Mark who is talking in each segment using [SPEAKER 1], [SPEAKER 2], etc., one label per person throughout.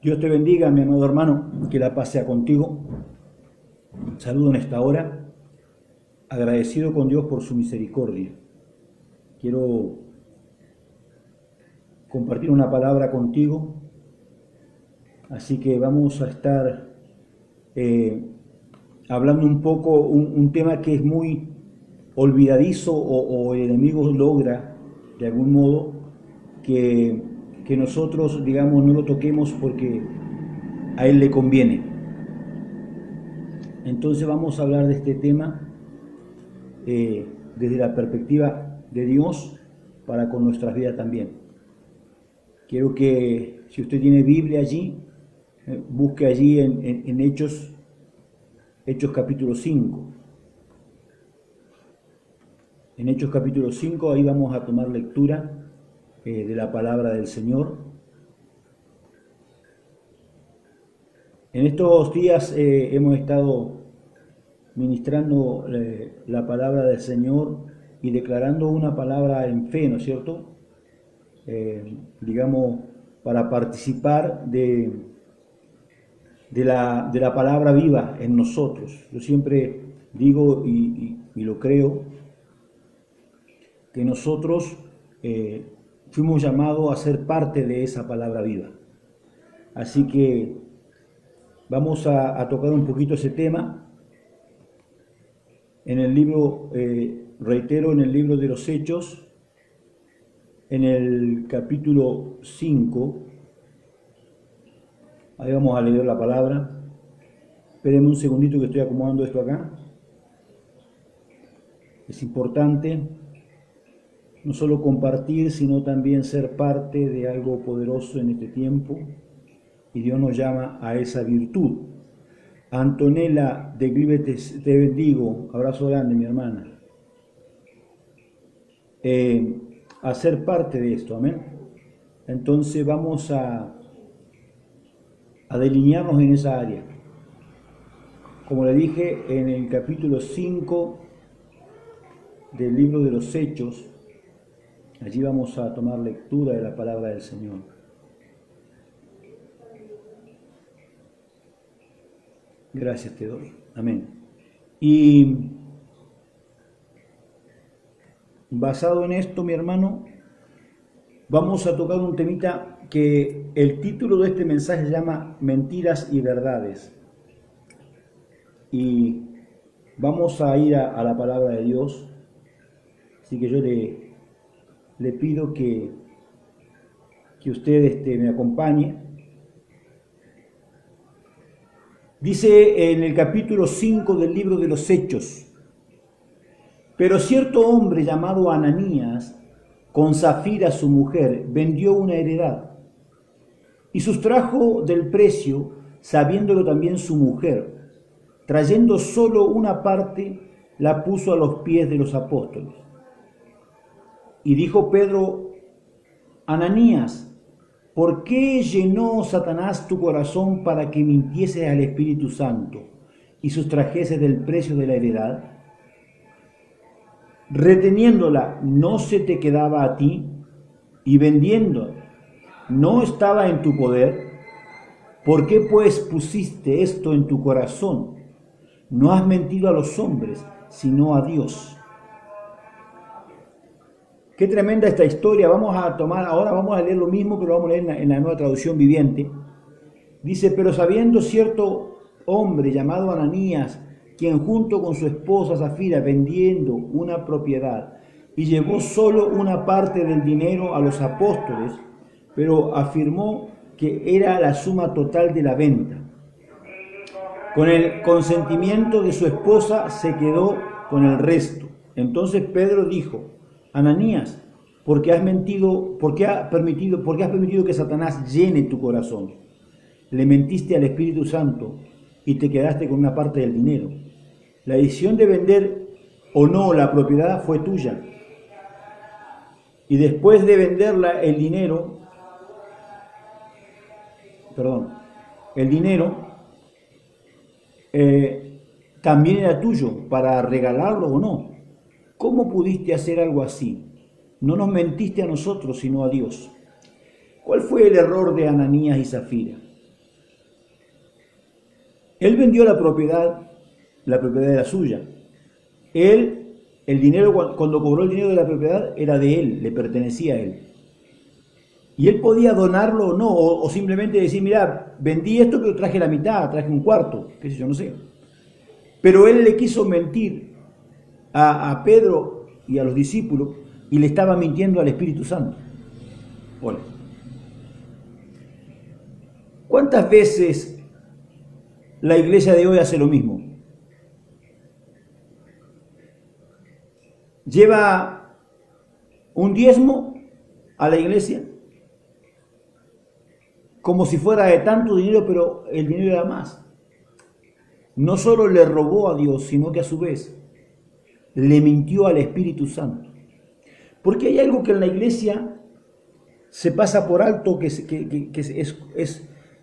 [SPEAKER 1] Dios te bendiga, mi amado hermano, que la paz sea contigo. Saludo en esta hora, agradecido con Dios por su misericordia. Quiero compartir una palabra contigo, así que vamos a estar hablando un poco, un tema que es muy olvidadizo o el enemigo logra, de algún modo, que nosotros, digamos, no lo toquemos porque a él le conviene. Entonces vamos a hablar de este tema desde la perspectiva de Dios para con nuestras vidas también. Quiero que, si usted tiene Biblia allí, busque allí en Hechos capítulo 5. En Hechos capítulo 5, ahí vamos a tomar lectura de la palabra del Señor. En estos días hemos estado ministrando la palabra del Señor y declarando una palabra en fe, ¿no es cierto? Digamos, para participar de la palabra viva en nosotros. Yo siempre digo y lo creo, que nosotros fuimos llamados a ser parte de esa palabra viva. Así que vamos a tocar un poquito ese tema. En el libro, reitero, en el libro de los Hechos, en el capítulo 5, ahí vamos a leer la palabra. Espérenme un segundito que estoy acomodando esto acá. Es importante no solo compartir, sino también ser parte de algo poderoso en este tiempo, y Dios nos llama a esa virtud. Antonella de Glibe, te bendigo, abrazo grande, mi hermana. A ser parte de esto, amén. Entonces vamos a delinearnos en esa área. Como le dije, en el capítulo 5 del libro de los Hechos, allí vamos a tomar lectura de la palabra del Señor. Gracias te doy. Amén. Y basado en esto, mi hermano, vamos a tocar un temita que el título de este mensaje se llama Mentiras y Verdades. Y vamos a ir a la palabra de Dios. Así que yo le pido que usted me acompañe. Dice en el capítulo 5 del libro de los Hechos: pero cierto hombre llamado Ananías, con Zafira su mujer, vendió una heredad y sustrajo del precio, sabiéndolo también su mujer. Trayendo solo una parte, la puso a los pies de los apóstoles. Y dijo Pedro: Ananías, ¿por qué llenó Satanás tu corazón para que mintieses al Espíritu Santo y sustrajeses del precio de la heredad? Reteniéndola, ¿no se te quedaba a ti? Y vendiendo, ¿no estaba en tu poder? ¿Por qué pues pusiste esto en tu corazón? No has mentido a los hombres, sino a Dios. Qué tremenda esta historia. Ahora vamos a leer lo mismo, pero vamos a leer en la Nueva Traducción Viviente. Dice: pero sabiendo cierto hombre llamado Ananías, quien junto con su esposa Zafira vendiendo una propiedad, y llevó solo una parte del dinero a los apóstoles, pero afirmó que era la suma total de la venta. Con el consentimiento de su esposa se quedó con el resto. Entonces Pedro dijo: Ananías, ¿por qué has permitido que Satanás llene tu corazón? Le mentiste al Espíritu Santo y te quedaste con una parte del dinero. La decisión de vender o no la propiedad fue tuya. Y después de venderla, el dinero también era tuyo, para regalarlo o no. ¿Cómo pudiste hacer algo así? No nos mentiste a nosotros, sino a Dios. ¿Cuál fue el error de Ananías y Zafira? Él vendió la propiedad era suya. Él, el dinero, cuando cobró el dinero de la propiedad, era de él, le pertenecía a él. Y él podía donarlo o no, o simplemente decir, mira, vendí esto, pero traje la mitad, traje un cuarto, qué sé yo, no sé. Pero él le quiso mentir a Pedro y a los discípulos y le estaba mintiendo al Espíritu Santo. Hola. ¿Cuántas veces la iglesia de hoy hace lo mismo? Lleva un diezmo a la iglesia como si fuera de tanto dinero, pero el dinero era más. No solo le robó a Dios, sino que a su vez le mintió al Espíritu Santo. Porque hay algo que en la iglesia se pasa por alto,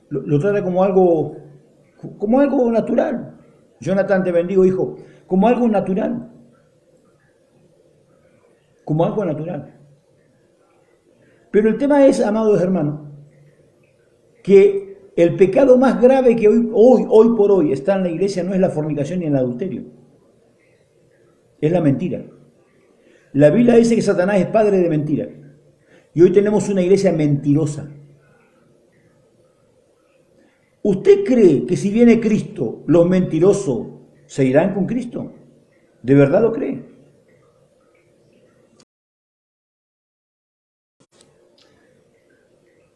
[SPEAKER 1] lo trata como algo natural. Jonathan, te bendigo, hijo, como algo natural. Como algo natural. Pero el tema es, amados hermanos, que el pecado más grave que hoy por hoy está en la iglesia no es la fornicación ni el adulterio, es la mentira. La Biblia dice que Satanás es padre de mentira. Y hoy tenemos una iglesia mentirosa. ¿Usted cree que si viene Cristo, los mentirosos se irán con Cristo? ¿De verdad lo cree?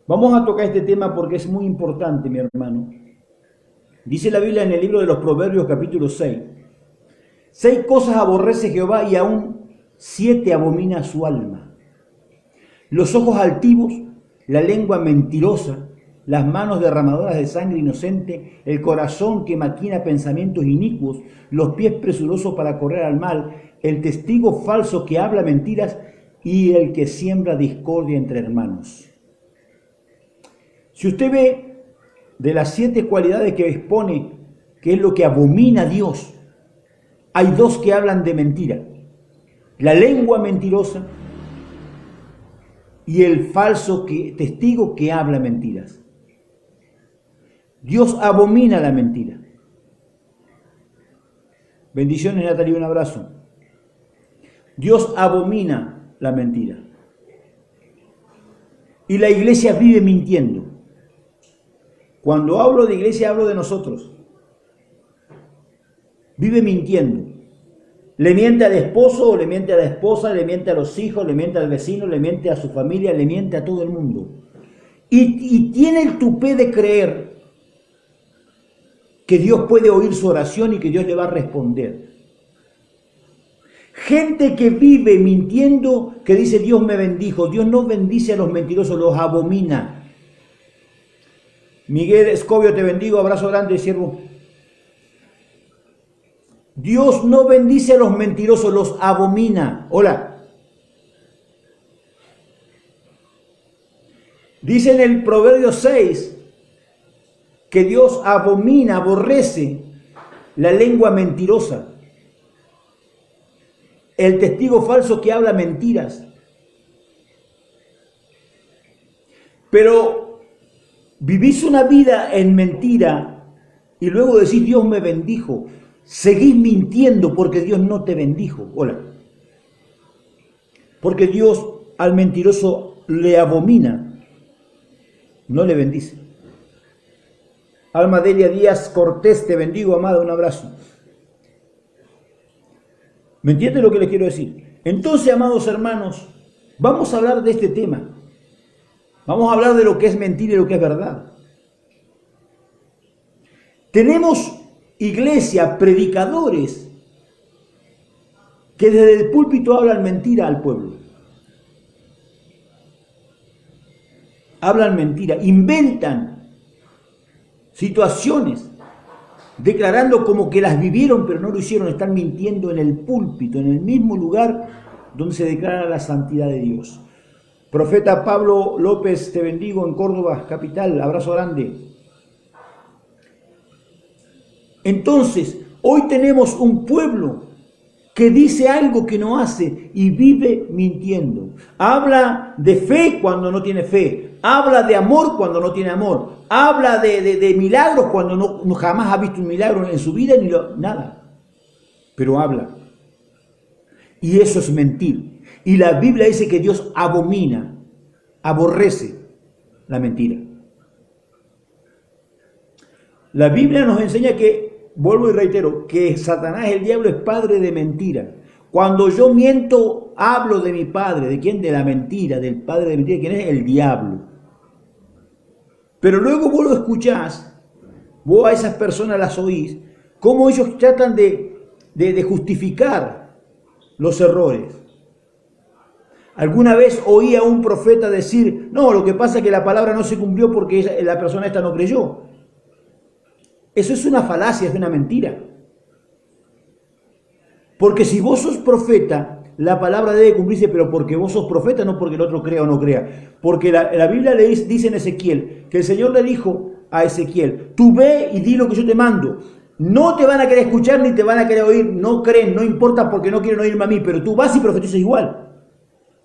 [SPEAKER 1] Vamos a tocar este tema porque es muy importante, mi hermano. Dice la Biblia en el libro de los Proverbios, capítulo 6. 6 cosas aborrece Jehová y aún 7 abomina su alma: los ojos altivos, la lengua mentirosa, las manos derramadoras de sangre inocente, el corazón que maquina pensamientos inicuos, los pies presurosos para correr al mal, el testigo falso que habla mentiras y el que siembra discordia entre hermanos. Si usted ve de las 7 cualidades que expone, que es lo que abomina a Dios, hay 2 que hablan de mentira: la lengua mentirosa y el falso testigo que habla mentiras. Dios abomina la mentira. Bendiciones, Natalia, un abrazo. Dios abomina la mentira. Y la iglesia vive mintiendo. Cuando hablo de iglesia, hablo de nosotros. Vive mintiendo. Le miente al esposo, le miente a la esposa, le miente a los hijos, le miente al vecino, le miente a su familia, le miente a todo el mundo. Y tiene el tupé de creer que Dios puede oír su oración y que Dios le va a responder. Gente que vive mintiendo, que dice Dios me bendijo. Dios no bendice a los mentirosos, los abomina. Miguel Escobio, te bendigo, abrazo grande, siervo. Dios no bendice a los mentirosos, los abomina. Hola. Dice en el Proverbio 6 que Dios abomina, aborrece la lengua mentirosa, el testigo falso que habla mentiras. Pero vivís una vida en mentira y luego decís Dios me bendijo. Seguís mintiendo porque Dios no te bendijo. Hola. Porque Dios al mentiroso le abomina, no le bendice. Alma Delia Díaz Cortés, te bendigo, amada, un abrazo. ¿Me entiende lo que les quiero decir? Entonces, amados hermanos, vamos a hablar de este tema. Vamos a hablar de lo que es mentira y lo que es verdad. Tenemos iglesia, predicadores, que desde el púlpito hablan mentira al pueblo. Hablan mentira, inventan situaciones, declarando como que las vivieron pero no lo hicieron. Están mintiendo en el púlpito, en el mismo lugar donde se declara la santidad de Dios. Profeta Pablo López, te bendigo en Córdoba, capital, abrazo grande. Entonces, hoy tenemos un pueblo que dice algo que no hace y vive mintiendo. Habla de fe cuando no tiene fe. Habla de amor cuando no tiene amor. Habla de milagros cuando no jamás ha visto un milagro en su vida, nada. Pero habla. Y eso es mentir. Y la Biblia dice que Dios abomina, aborrece la mentira. La Biblia nos enseña que, vuelvo y reitero, que Satanás, el diablo, es padre de mentira. Cuando yo miento, hablo de mi padre. ¿De quién? De la mentira, del padre de mentira. ¿Quién es? El diablo. Pero luego vos lo escuchás, vos a esas personas las oís, cómo ellos tratan de justificar los errores. Alguna vez oí a un profeta decir, no, lo que pasa es que la palabra no se cumplió porque la persona esta no creyó. Eso es una falacia, es una mentira. Porque si vos sos profeta, la palabra debe cumplirse, pero porque vos sos profeta, no porque el otro crea o no crea. Porque la Biblia le dice en Ezequiel, que el Señor le dijo a Ezequiel, tú ve y di lo que yo te mando. No te van a querer escuchar ni te van a querer oír, no creen, no importa porque no quieren oírme a mí, pero tú vas y profetizas igual.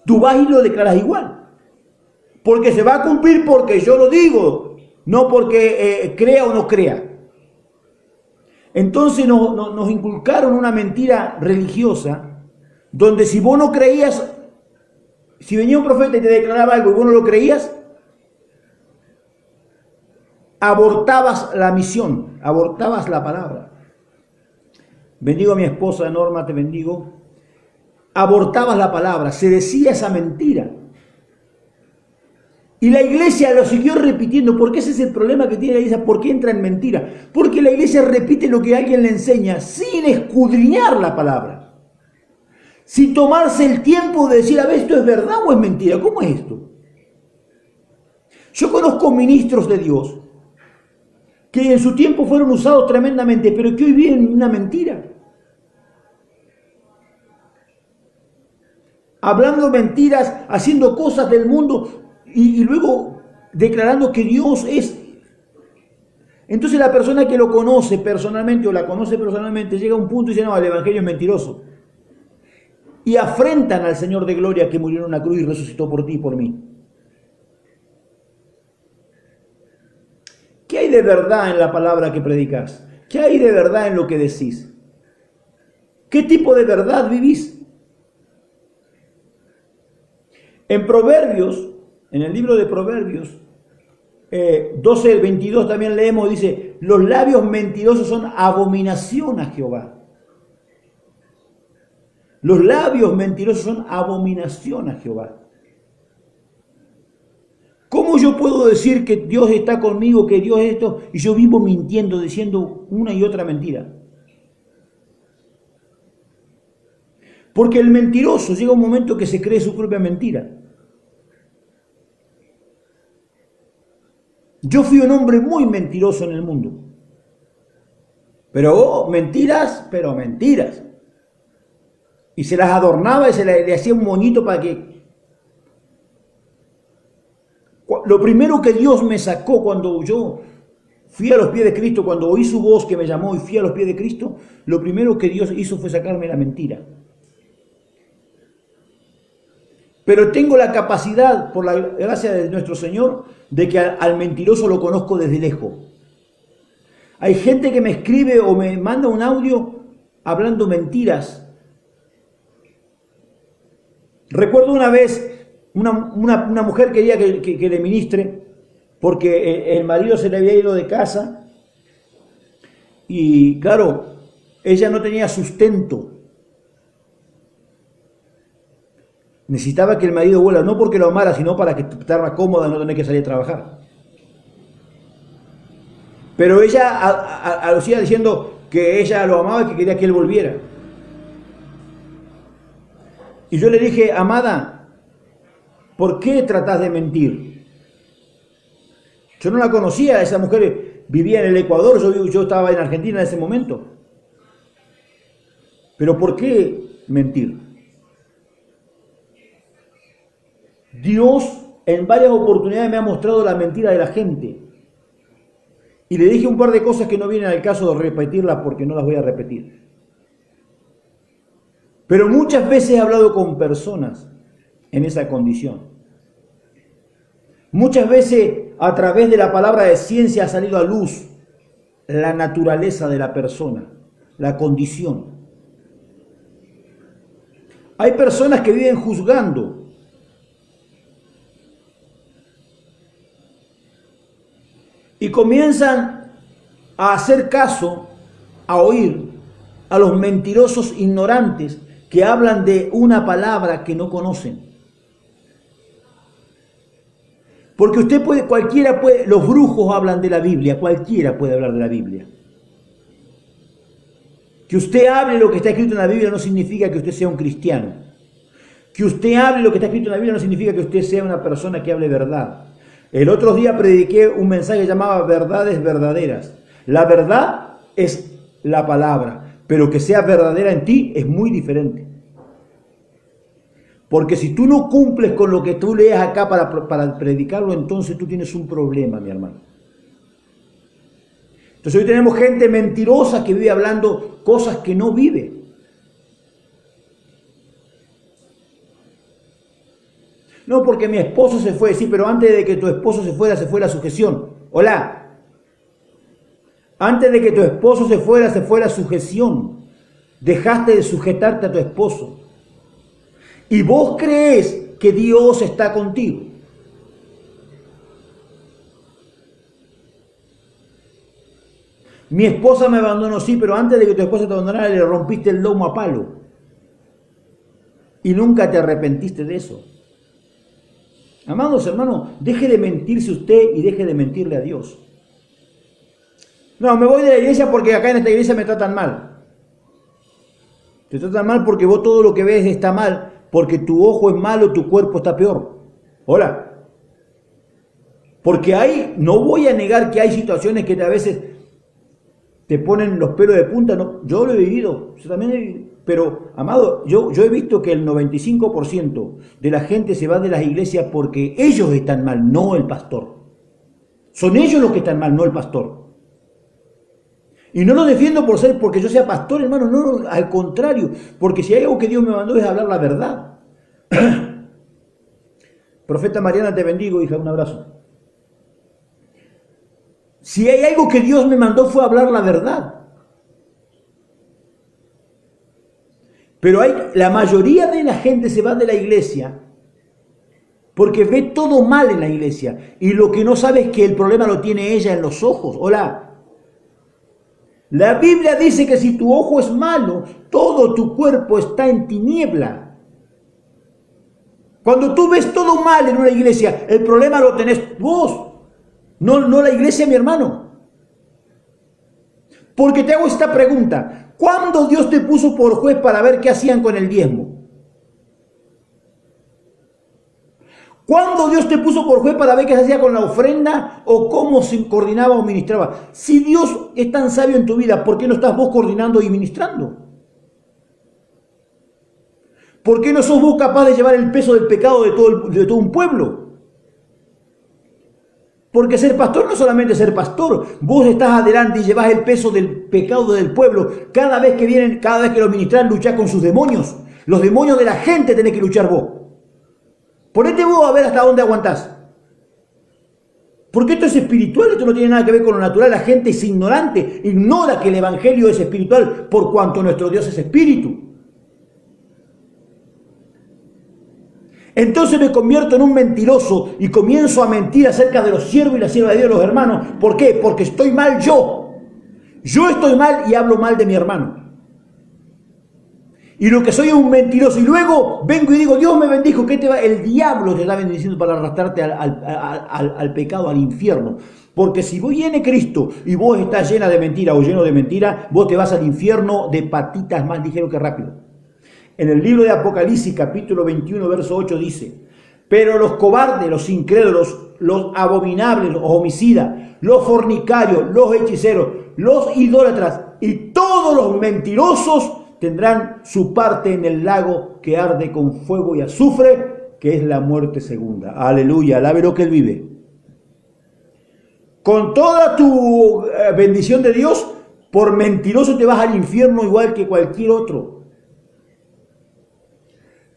[SPEAKER 1] Tú vas y lo declaras igual. Porque se va a cumplir porque yo lo digo, no porque crea o no crea. Entonces nos inculcaron una mentira religiosa, donde si vos no creías, si venía un profeta y te declaraba algo y vos no lo creías, abortabas la misión, abortabas la palabra. Bendigo a mi esposa Norma, te bendigo. Abortabas la palabra, se decía esa mentira. Y la iglesia lo siguió repitiendo, porque ese es el problema que tiene la iglesia. ¿Por qué entra en mentira? Porque la iglesia repite lo que alguien le enseña sin escudriñar la palabra. Sin tomarse el tiempo de decir, a ver, ¿esto es verdad o es mentira? ¿Cómo es esto? Yo conozco ministros de Dios que en su tiempo fueron usados tremendamente, pero que hoy viven una mentira. Hablando mentiras, haciendo cosas del mundo y luego declarando que Dios es. Entonces la persona que lo conoce personalmente o la conoce personalmente llega a un punto y dice, no, el evangelio es mentiroso. Y afrentan al Señor de gloria que murió en una cruz y resucitó por ti y por mí. ¿Qué hay de verdad en la palabra que predicas? ¿Qué hay de verdad en lo que decís? ¿Qué tipo de verdad vivís? En Proverbios, en el libro de Proverbios, 12:22 también leemos, dice, los labios mentirosos son abominación a Jehová. Los labios mentirosos son abominación a Jehová. ¿Cómo yo puedo decir que Dios está conmigo, que Dios es esto, y yo vivo mintiendo, diciendo una y otra mentira? Porque el mentiroso llega un momento que se cree su propia mentira. Yo fui un hombre muy mentiroso en el mundo. Pero mentiras, pero mentiras. Y se las adornaba y le hacía un moñito para que... Lo primero que Dios me sacó cuando yo fui a los pies de Cristo, cuando oí su voz que me llamó y fui a los pies de Cristo, lo primero que Dios hizo fue sacarme la mentira. Pero tengo la capacidad, por la gracia de nuestro Señor, de que al mentiroso lo conozco desde lejos. Hay gente que me escribe o me manda un audio hablando mentiras. Recuerdo una vez, una mujer quería que le ministre, porque el marido se le había ido de casa, y claro, ella no tenía sustento. Necesitaba que el marido vuelva, no porque lo amara, sino para que estar cómoda y no tener que salir a trabajar. Pero ella alucía diciendo que ella lo amaba y que quería que él volviera. Y yo le dije, amada, ¿por qué tratás de mentir? Yo no la conocía, esa mujer vivía en el Ecuador, yo estaba en Argentina en ese momento. Pero ¿por qué mentir? Dios en varias oportunidades me ha mostrado la mentira de la gente. Y le dije un par de cosas que no vienen al caso de repetirlas porque no las voy a repetir. Pero muchas veces he hablado con personas en esa condición. Muchas veces a través de la palabra de ciencia ha salido a luz la naturaleza de la persona, la condición. Hay personas que viven juzgando. Y comienzan a hacer caso, a oír a los mentirosos ignorantes que hablan de una palabra que no conocen. Porque usted puede, cualquiera puede, los brujos hablan de la Biblia, cualquiera puede hablar de la Biblia. Que usted hable lo que está escrito en la Biblia no significa que usted sea un cristiano. Que usted hable lo que está escrito en la Biblia no significa que usted sea una persona que hable verdad. El otro día prediqué un mensaje que llamaba verdades verdaderas. La verdad es la palabra, pero que sea verdadera en ti es muy diferente. Porque si tú no cumples con lo que tú lees acá para predicarlo, entonces tú tienes un problema, mi hermano. Entonces hoy tenemos gente mentirosa que vive hablando cosas que no vive. No, porque mi esposo se fue. Sí, pero antes de que tu esposo se fue la sujeción. Hola. Antes de que tu esposo se fue la sujeción. Dejaste de sujetarte a tu esposo. Y vos crees que Dios está contigo. Mi esposa me abandonó, sí, pero antes de que tu esposa te abandonara le rompiste el lomo a palo. Y nunca te arrepentiste de eso. Amados hermanos, deje de mentirse usted y deje de mentirle a Dios. No, me voy de la iglesia porque acá en esta iglesia me tratan mal. Te tratan mal porque vos todo lo que ves está mal, porque tu ojo es malo, tu cuerpo está peor. Hola. Porque no voy a negar que hay situaciones que a veces te ponen los pelos de punta. No, yo lo he vivido, yo también he vivido. Pero, amado, yo he visto que el 95% de la gente se va de las iglesias porque ellos están mal, no el pastor. Son ellos los que están mal, no el pastor. Y no lo defiendo porque yo sea pastor, hermano, no, al contrario. Porque si hay algo que Dios me mandó es hablar la verdad. Profeta Mariana, te bendigo, hija, un abrazo. Si hay algo que Dios me mandó fue hablar la verdad. Pero la mayoría de la gente se va de la iglesia porque ve todo mal en la iglesia. Y lo que no sabe es que el problema lo tiene ella en los ojos. Hola. La Biblia dice que si tu ojo es malo, todo tu cuerpo está en tiniebla. Cuando tú ves todo mal en una iglesia, el problema lo tenés vos, no la iglesia, mi hermano. Porque te hago esta pregunta: ¿cuándo Dios te puso por juez para ver qué hacían con el diezmo? ¿Cuándo Dios te puso por juez para ver qué se hacía con la ofrenda o cómo se coordinaba o ministraba? Si Dios es tan sabio en tu vida, ¿por qué no estás vos coordinando y ministrando? ¿Por qué no sos vos capaz de llevar el peso del pecado de todo un pueblo? Porque ser pastor no es solamente ser pastor. Vos estás adelante y llevas el peso del pecado del pueblo. Cada vez que lo ministrás, luchás con sus demonios. Los demonios de la gente tenés que luchar vos. Ponete vos a ver hasta dónde aguantás. Porque esto es espiritual, esto no tiene nada que ver con lo natural. La gente es ignorante, ignora que el evangelio es espiritual por cuanto nuestro Dios es espíritu. Entonces me convierto en un mentiroso y comienzo a mentir acerca de los siervos y las siervas de Dios, los hermanos. ¿Por qué? Porque estoy mal yo. Yo estoy mal y hablo mal de mi hermano. Y lo que soy es un mentiroso. Y luego vengo y digo, Dios me bendijo. ¿Qué te va? El diablo te está bendiciendo para arrastrarte al pecado, al infierno. Porque si vos viene Cristo y vos estás llena de mentira o lleno de mentira, vos te vas al infierno de patitas más ligero que rápido. En el libro de Apocalipsis, capítulo 21, verso 8, dice: pero los cobardes, los incrédulos, los abominables, los homicidas, los fornicarios, los hechiceros, los idólatras y todos los mentirosos tendrán su parte en el lago que arde con fuego y azufre, que es la muerte segunda. Aleluya, alabe lo que Él vive. Con toda tu bendición de Dios, por mentiroso te vas al infierno igual que cualquier otro.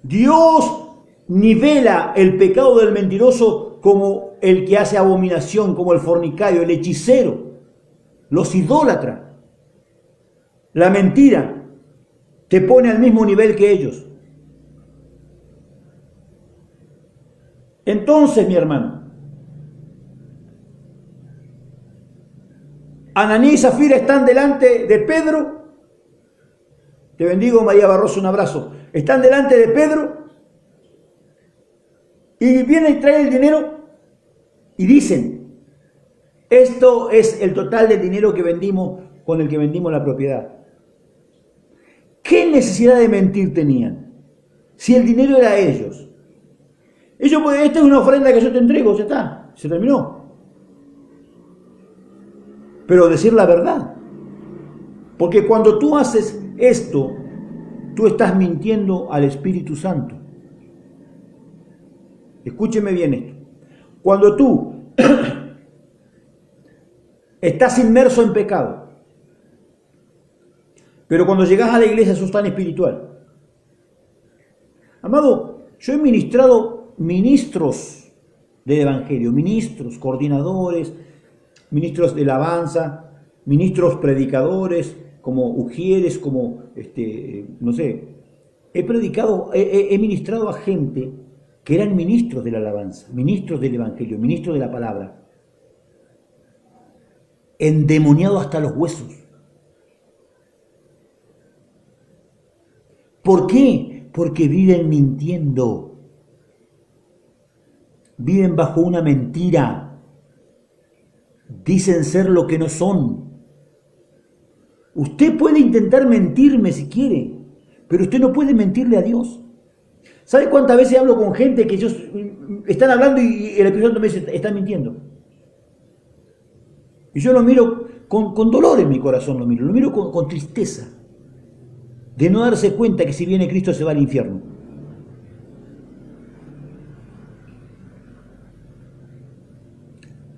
[SPEAKER 1] Dios nivela el pecado del mentiroso como el que hace abominación, como el fornicario, el hechicero, los idólatras. La mentira te pone al mismo nivel que ellos. Entonces, mi hermano, Ananías y Zafira están delante de Pedro. Te bendigo, María Barroso, un abrazo. Están delante de Pedro y viene y trae el dinero y dicen, esto es el total del dinero que vendimos, con el que vendimos la propiedad. ¿Qué necesidad de mentir tenían? Si el dinero era de ellos. Ellos, pues, esta es una ofrenda que yo te entrego, ya está, se terminó. Pero decir la verdad. Porque cuando tú haces esto, tú estás mintiendo al Espíritu Santo. Escúcheme bien esto. Cuando tú estás inmerso en pecado, pero cuando llegas a la iglesia sos tan espiritual. Amado, yo he ministrado ministros del Evangelio, ministros, coordinadores, ministros de alabanza, ministros predicadores, como ujieres, como, no sé, he ministrado a gente que eran ministros de la alabanza, ministros del Evangelio, ministros de la palabra, endemoniados hasta los huesos. ¿Por qué? Porque viven mintiendo, viven bajo una mentira, dicen ser lo que no son. Usted puede intentar mentirme si quiere, pero usted no puede mentirle a Dios. ¿Sabe cuántas veces hablo con gente que ellos están hablando y el Espíritu Santo me dice, están mintiendo? Y yo lo miro con dolor en mi corazón, lo miro con tristeza, de no darse cuenta que si viene Cristo se va al infierno.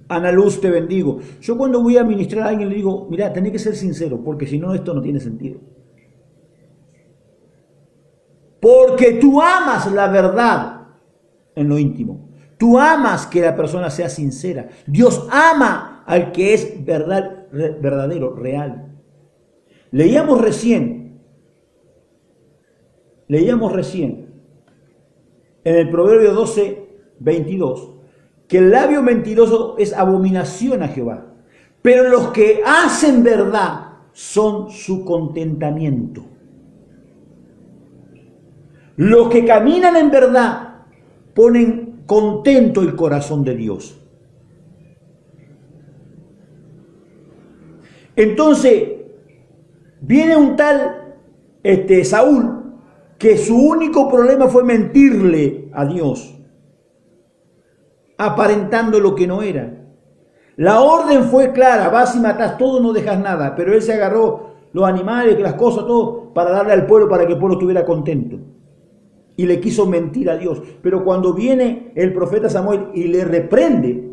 [SPEAKER 1] Ana Luz, te bendigo. Yo cuando voy a ministrar a alguien le digo, mira, tenés que ser sincero, porque si no, esto no tiene sentido. Porque tú amas la verdad en lo íntimo. Tú amas que la persona sea sincera. Dios ama al que es verdadero, real. Leíamos recién en el Proverbio 12:22, que el labio mentiroso es abominación a Jehová, pero los que hacen verdad son su contentamiento. Los que caminan en verdad ponen contento el corazón de Dios. Entonces, viene un tal Saúl, que su único problema fue mentirle a Dios, aparentando lo que no era. La orden fue clara, vas y matás todo, no dejas nada, pero él se agarró los animales, las cosas, todo, para darle al pueblo, para que el pueblo estuviera contento. Y le quiso mentir a Dios. Pero cuando viene el profeta Samuel y le reprende,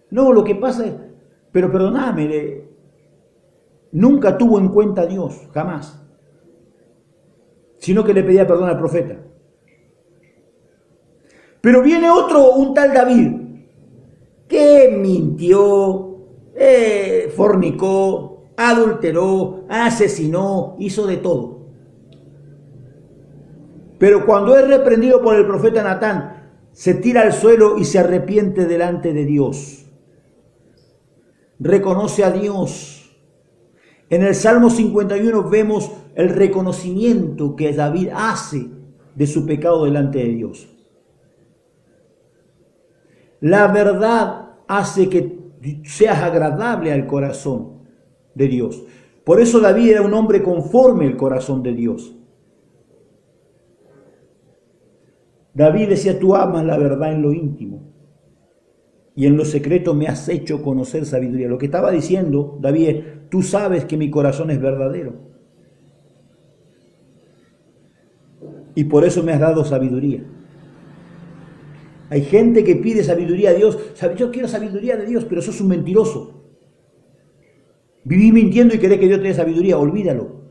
[SPEAKER 1] no, lo que pasa es, pero perdóname, nunca tuvo en cuenta a Dios, jamás, sino que le pedía perdón al profeta. Pero viene un tal David, que mintió, fornicó, adulteró, asesinó, hizo de todo. Pero cuando es reprendido por el profeta Natán, se tira al suelo y se arrepiente delante de Dios. Reconoce a Dios. En el Salmo 51 vemos el reconocimiento que David hace de su pecado delante de Dios. La verdad hace que seas agradable al corazón de Dios. Por eso David era un hombre conforme al corazón de Dios. David decía, tú amas la verdad en lo íntimo y en lo secreto me has hecho conocer sabiduría. Lo que estaba diciendo David es, tú sabes que mi corazón es verdadero y por eso me has dado sabiduría. Hay gente que pide sabiduría a Dios. Yo quiero sabiduría de Dios, pero sos un mentiroso. Viví mintiendo y querés que Dios te dé sabiduría. Olvídalo.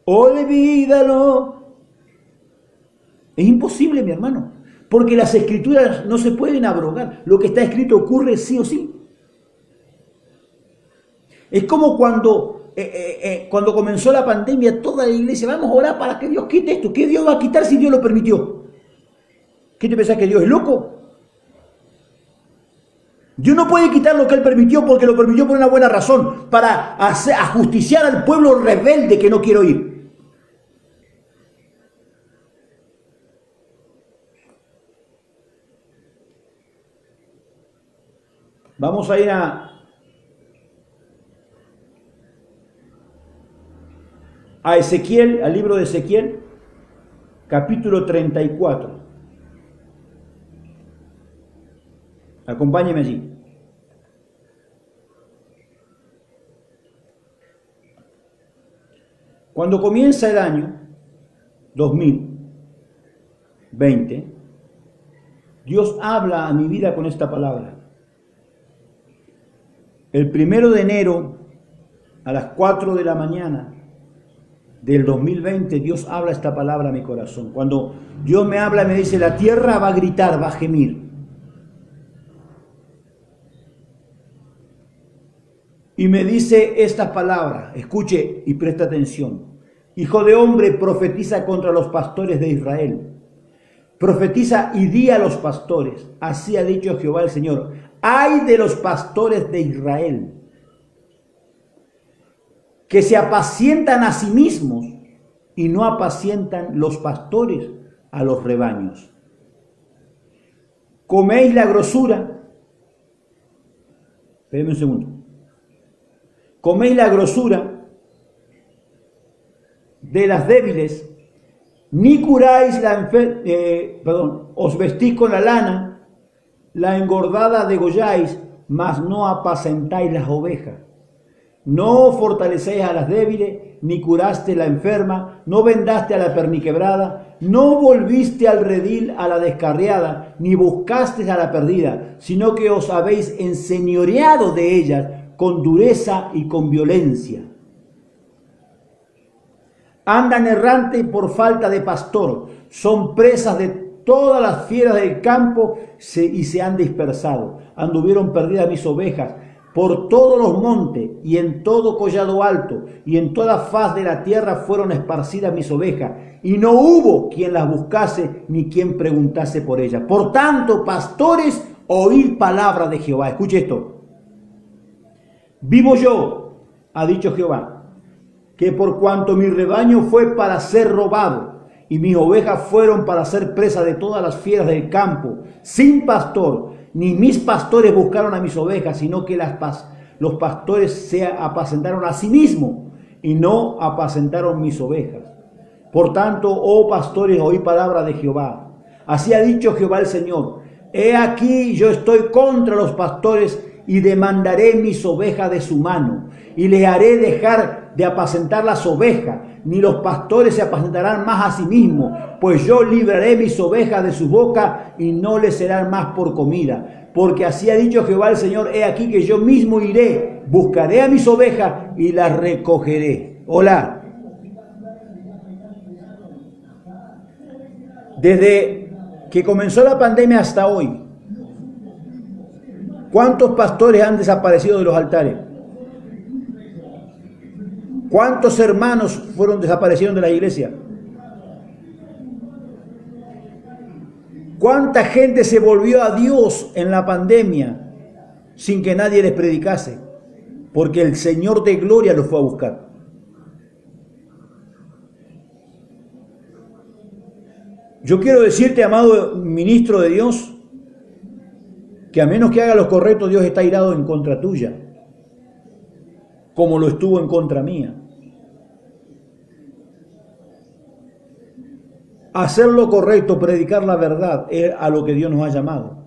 [SPEAKER 1] Olvídalo. Es imposible, mi hermano, porque las escrituras no se pueden abrogar. Lo que está escrito ocurre sí o sí. Es como cuando comenzó la pandemia, toda la iglesia, vamos a orar para que Dios quite esto. ¿Qué Dios va a quitar si Dios lo permitió? ¿Qué te pensás, que Dios es loco? Dios no puede quitar lo que Él permitió porque lo permitió por una buena razón, para ajusticiar al pueblo rebelde que no quiere oír. Vamos a ir a Ezequiel, al libro de Ezequiel, capítulo 34. Acompáñeme allí. Cuando comienza el año 2020, Dios habla a mi vida con esta palabra. El 1 de enero, a las 4 de la mañana del 2020, Dios habla esta palabra a mi corazón. Cuando Dios me habla, me dice, la tierra va a gritar, va a gemir. Y me dice estas palabras, escuche y presta atención. Hijo de hombre, profetiza contra los pastores de Israel. Profetiza y di a los pastores, así ha dicho Jehová el Señor. ¡Ay de los pastores de Israel, que se apacientan a sí mismos y no apacientan los pastores a los rebaños! Coméis la grosura. Espérenme un segundo. Coméis la grosura de las débiles, ni curáis os vestís con la lana, la engordada degolláis, mas no apacentáis las ovejas. No fortalecéis a las débiles, ni curaste la enferma, no vendaste a la perniquebrada, no volviste al redil a la descarriada, ni buscaste a la perdida, sino que os habéis enseñoreado de ellas con dureza y con violencia. Andan errantes por falta de pastor, son presas de todas las fieras del campo y se han dispersado. Anduvieron perdidas mis ovejas por todos los montes y en todo collado alto y en toda faz de la tierra fueron esparcidas mis ovejas, y no hubo quien las buscase ni quien preguntase por ellas. Por tanto, pastores, oíd palabra de Jehová. Escuche esto. Vivo yo, ha dicho Jehová, que por cuanto mi rebaño fue para ser robado y mis ovejas fueron para ser presa de todas las fieras del campo, sin pastor, ni mis pastores buscaron a mis ovejas, sino que los pastores se apacentaron a sí mismos y no apacentaron mis ovejas. Por tanto, oh pastores, oí palabra de Jehová. Así ha dicho Jehová el Señor. He aquí, yo estoy contra los pastores y demandaré mis ovejas de su mano, y les haré dejar de apacentar las ovejas, ni los pastores se apacentarán más a sí mismos, pues yo libraré mis ovejas de su boca, y no les serán más por comida. Porque así ha dicho Jehová el Señor, he aquí que yo mismo iré, buscaré a mis ovejas, y las recogeré. Hola. Desde que comenzó la pandemia hasta hoy, ¿cuántos pastores han desaparecido de los altares? ¿Cuántos hermanos desaparecieron de la iglesia? ¿Cuánta gente se volvió a Dios en la pandemia sin que nadie les predicase? Porque el Señor de gloria los fue a buscar. Yo quiero decirte, amado ministro de Dios, que a menos que haga lo correcto, Dios está irado en contra tuya, como lo estuvo en contra mía. Hacer lo correcto, predicar la verdad, es a lo que Dios nos ha llamado.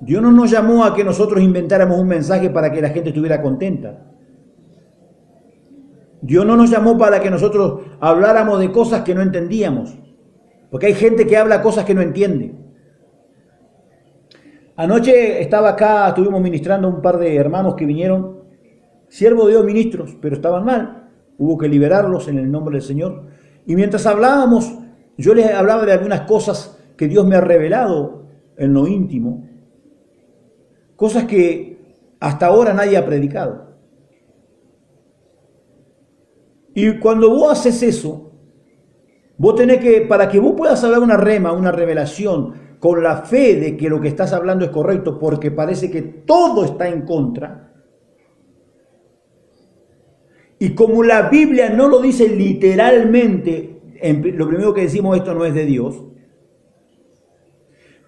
[SPEAKER 1] Dios no nos llamó a que nosotros inventáramos un mensaje para que la gente estuviera contenta. Dios no nos llamó para que nosotros habláramos de cosas que no entendíamos, porque hay gente que habla cosas que no entiende. Anoche estaba acá, estuvimos ministrando a un par de hermanos que vinieron, siervos de Dios, ministros, pero estaban mal. Hubo que liberarlos en el nombre del Señor. Y mientras hablábamos, yo les hablaba de algunas cosas que Dios me ha revelado en lo íntimo, cosas que hasta ahora nadie ha predicado. Y cuando vos haces eso, vos tenés que, para que vos puedas hablar una rema, una revelación, con la fe de que lo que estás hablando es correcto, porque parece que todo está en contra. Y como la Biblia no lo dice literalmente, lo primero que decimos, esto no es de Dios.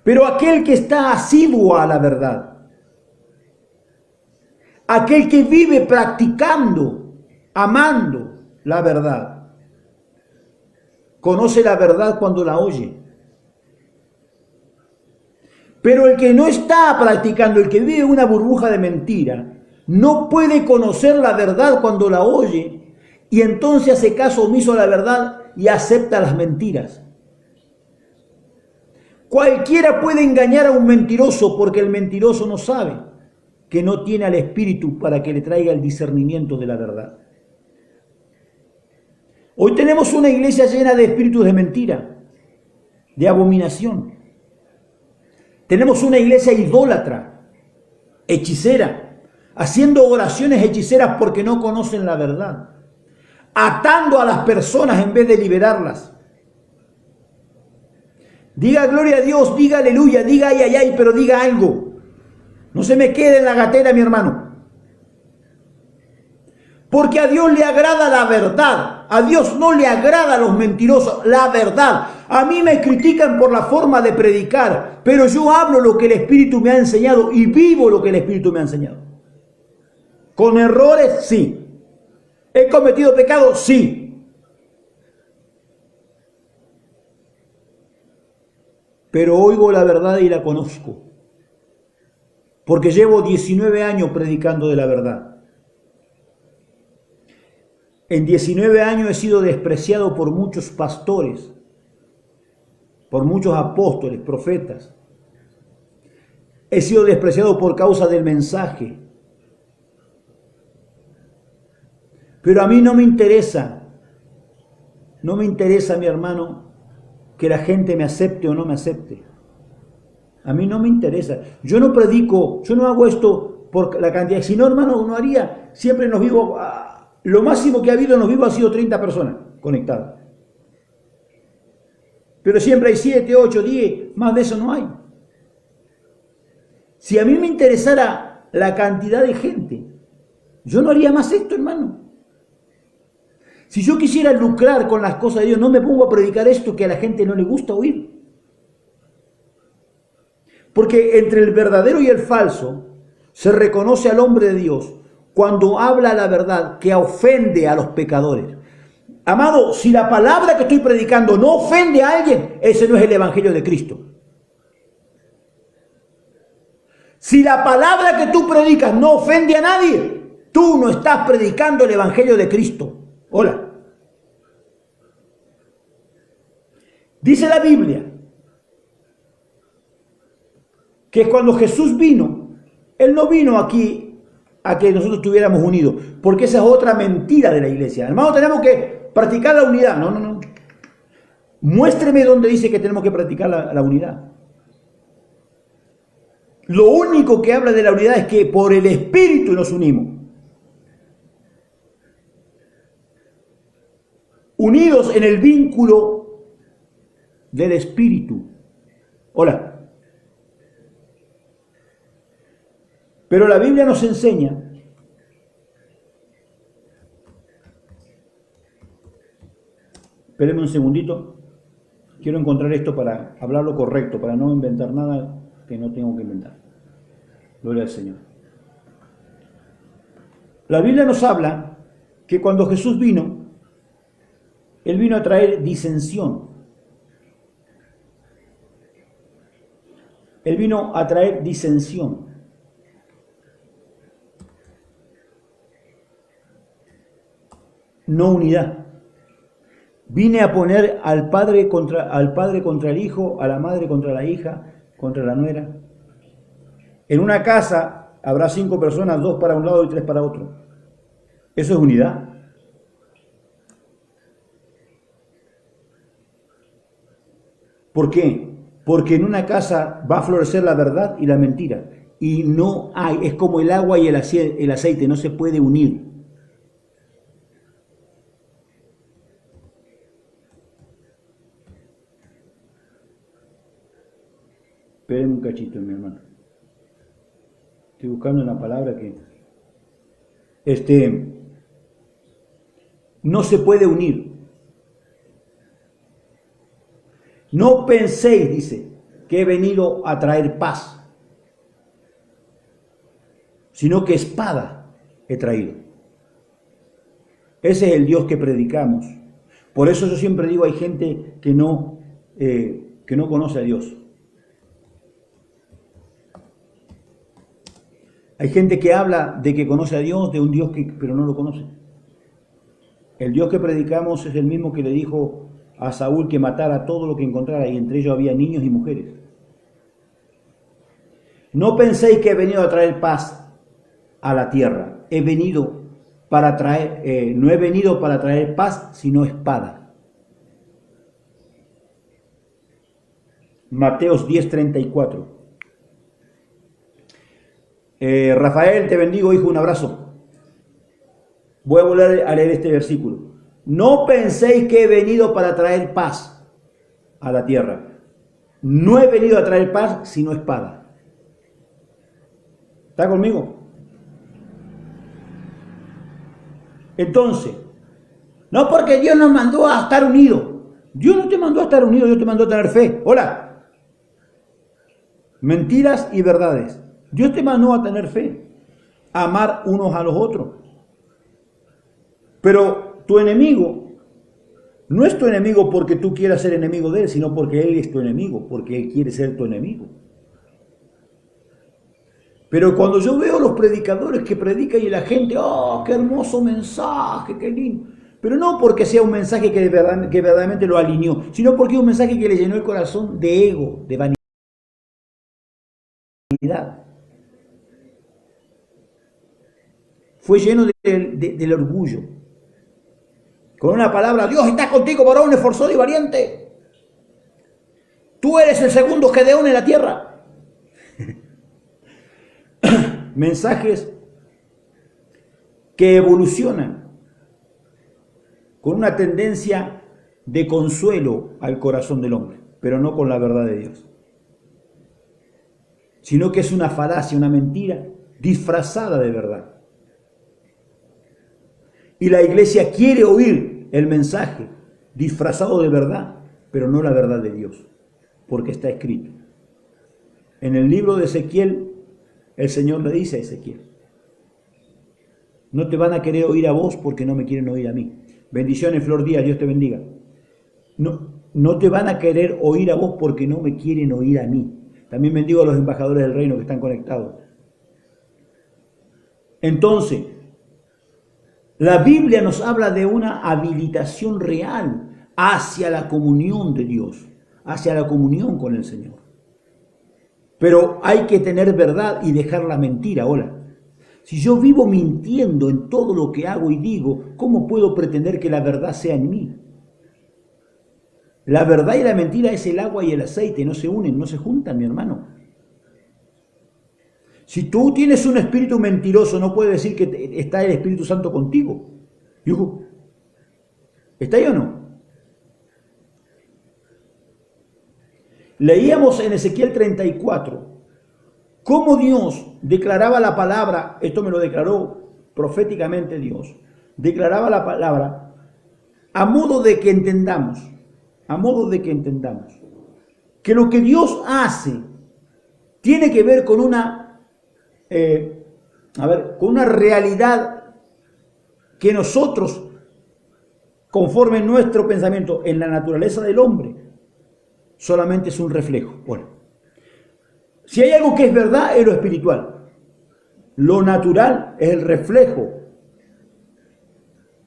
[SPEAKER 1] Pero aquel que está asiduo a la verdad, aquel que vive practicando, amando la verdad, conoce la verdad cuando la oye. Pero el que no está practicando, el que vive una burbuja de mentira, no puede conocer la verdad cuando la oye y entonces hace caso omiso a la verdad y acepta las mentiras. Cualquiera puede engañar a un mentiroso porque el mentiroso no sabe que no tiene al Espíritu para que le traiga el discernimiento de la verdad. Hoy tenemos una iglesia llena de espíritus de mentira, de abominación. Tenemos una iglesia idólatra, hechicera, haciendo oraciones hechiceras porque no conocen la verdad, atando a las personas en vez de liberarlas. Diga gloria a Dios, diga aleluya, diga ay, ay, ay, pero diga algo. No se me quede en la gatera, mi hermano. Porque a Dios le agrada la verdad. A Dios no le agrada a los mentirosos, la verdad. A mí me critican por la forma de predicar, pero yo hablo lo que el Espíritu me ha enseñado y vivo lo que el Espíritu me ha enseñado. ¿Con errores? Sí. ¿He cometido pecado? Sí. Pero oigo la verdad y la conozco. Porque llevo 19 años predicando de la verdad. En 19 años he sido despreciado por muchos pastores, por muchos apóstoles, profetas. He sido despreciado por causa del mensaje. Pero a mí no me interesa, mi hermano, que la gente me acepte o no me acepte. A mí no me interesa. Yo no predico, yo no hago esto por la cantidad. Si no, hermano, no haría. Siempre nos vivo... Lo máximo que ha habido en los vivos ha sido 30 personas conectadas. Pero siempre hay 7, 8, 10, más de eso no hay. Si a mí me interesara la cantidad de gente, yo no haría más esto, hermano. Si yo quisiera lucrar con las cosas de Dios, no me pongo a predicar esto que a la gente no le gusta oír. Porque entre el verdadero y el falso se reconoce al hombre de Dios cuando habla la verdad que ofende a los pecadores. Amado, si la palabra que estoy predicando no ofende a alguien, ese no es el evangelio de Cristo. Si la palabra que tú predicas no ofende a nadie, tú no estás predicando el evangelio de Cristo. Hola. Dice la Biblia que cuando Jesús vino, Él no vino aquí a que nosotros estuviéramos unidos, porque esa es otra mentira de la iglesia. Hermano, tenemos que practicar la unidad. No. Muéstreme dónde dice que tenemos que practicar la unidad. Lo único que habla de la unidad es que por el Espíritu nos unimos. Unidos en el vínculo del Espíritu. Hola. Pero la Biblia nos enseña espérenme un segundito, quiero encontrar esto para hablarlo correcto, para no inventar nada que no tengo que inventar. Gloria al Señor. La Biblia nos habla que cuando Jesús vino, Él vino a traer disensión. Él vino a traer disensión. No unidad. Vine a poner al padre contra el hijo, a la madre contra la hija, contra la nuera. En una casa habrá 5 personas, 2 para un lado y 3 para otro. ¿Eso es unidad? ¿Por qué? Porque en una casa va a florecer la verdad y la mentira. Y no hay, es como el agua y el aceite, no se puede unir. Esperen un cachito, mi hermano. Estoy buscando una palabra que... no se puede unir. No penséis, dice, que he venido a traer paz, sino que espada he traído. Ese es el Dios que predicamos. Por eso yo siempre digo, hay gente que no conoce a Dios. Hay gente que habla de que conoce a Dios, de un Dios pero no lo conoce. El Dios que predicamos es el mismo que le dijo a Saúl que matara todo lo que encontrara, y entre ellos había niños y mujeres. No penséis que he venido a traer paz a la tierra. No he venido para traer paz, sino espada. Mateos 10:34. Rafael, te bendigo, hijo, un abrazo. Voy a volver a leer este versículo. No penséis que he venido para traer paz a la tierra. No he venido a traer paz, sino espada. ¿Está conmigo? Entonces, no porque Dios nos mandó a estar unidos. Dios no te mandó a estar unidos, Dios te mandó a tener fe. Hola. Mentiras y verdades. Dios te mandó a tener fe, a amar unos a los otros. Pero tu enemigo no es tu enemigo porque tú quieras ser enemigo de él, sino porque él es tu enemigo, porque él quiere ser tu enemigo. Pero cuando yo veo los predicadores que predican y la gente, ¡oh, qué hermoso mensaje, qué lindo! Pero no porque sea un mensaje que verdaderamente lo alineó, sino porque es un mensaje que le llenó el corazón de ego, de vanidad. Fue lleno del orgullo. Con una palabra, Dios está contigo, varón esforzado y valiente. Tú eres el segundo Gedeón en la tierra. Mensajes que evolucionan con una tendencia de consuelo al corazón del hombre, pero no con la verdad de Dios. Sino que es una falacia, una mentira disfrazada de verdad. Y la iglesia quiere oír el mensaje disfrazado de verdad, pero no la verdad de Dios, porque está escrito. En el libro de Ezequiel, el Señor le dice a Ezequiel, no te van a querer oír a vos porque no me quieren oír a mí. Bendiciones, Flor Díaz, Dios te bendiga. No te van a querer oír a vos porque no me quieren oír a mí. También bendigo a los embajadores del reino que están conectados. Entonces, la Biblia nos habla de una habilitación real hacia la comunión de Dios, hacia la comunión con el Señor. Pero hay que tener verdad y dejar la mentira. Hola. Si yo vivo mintiendo en todo lo que hago y digo, ¿cómo puedo pretender que la verdad sea en mí? La verdad y la mentira es el agua y el aceite, no se unen, no se juntan, mi hermano. Si tú tienes un espíritu mentiroso, no puede decir que está el Espíritu Santo contigo. Digo, ¿está ahí o no? Leíamos en Ezequiel 34 cómo Dios declaraba la palabra, esto me lo declaró proféticamente Dios, declaraba la palabra a modo de que entendamos, que lo que Dios hace tiene que ver con con una realidad que nosotros, conforme nuestro pensamiento en la naturaleza del hombre, solamente es un reflejo. Bueno, si hay algo que es verdad, es lo espiritual. Lo natural es el reflejo,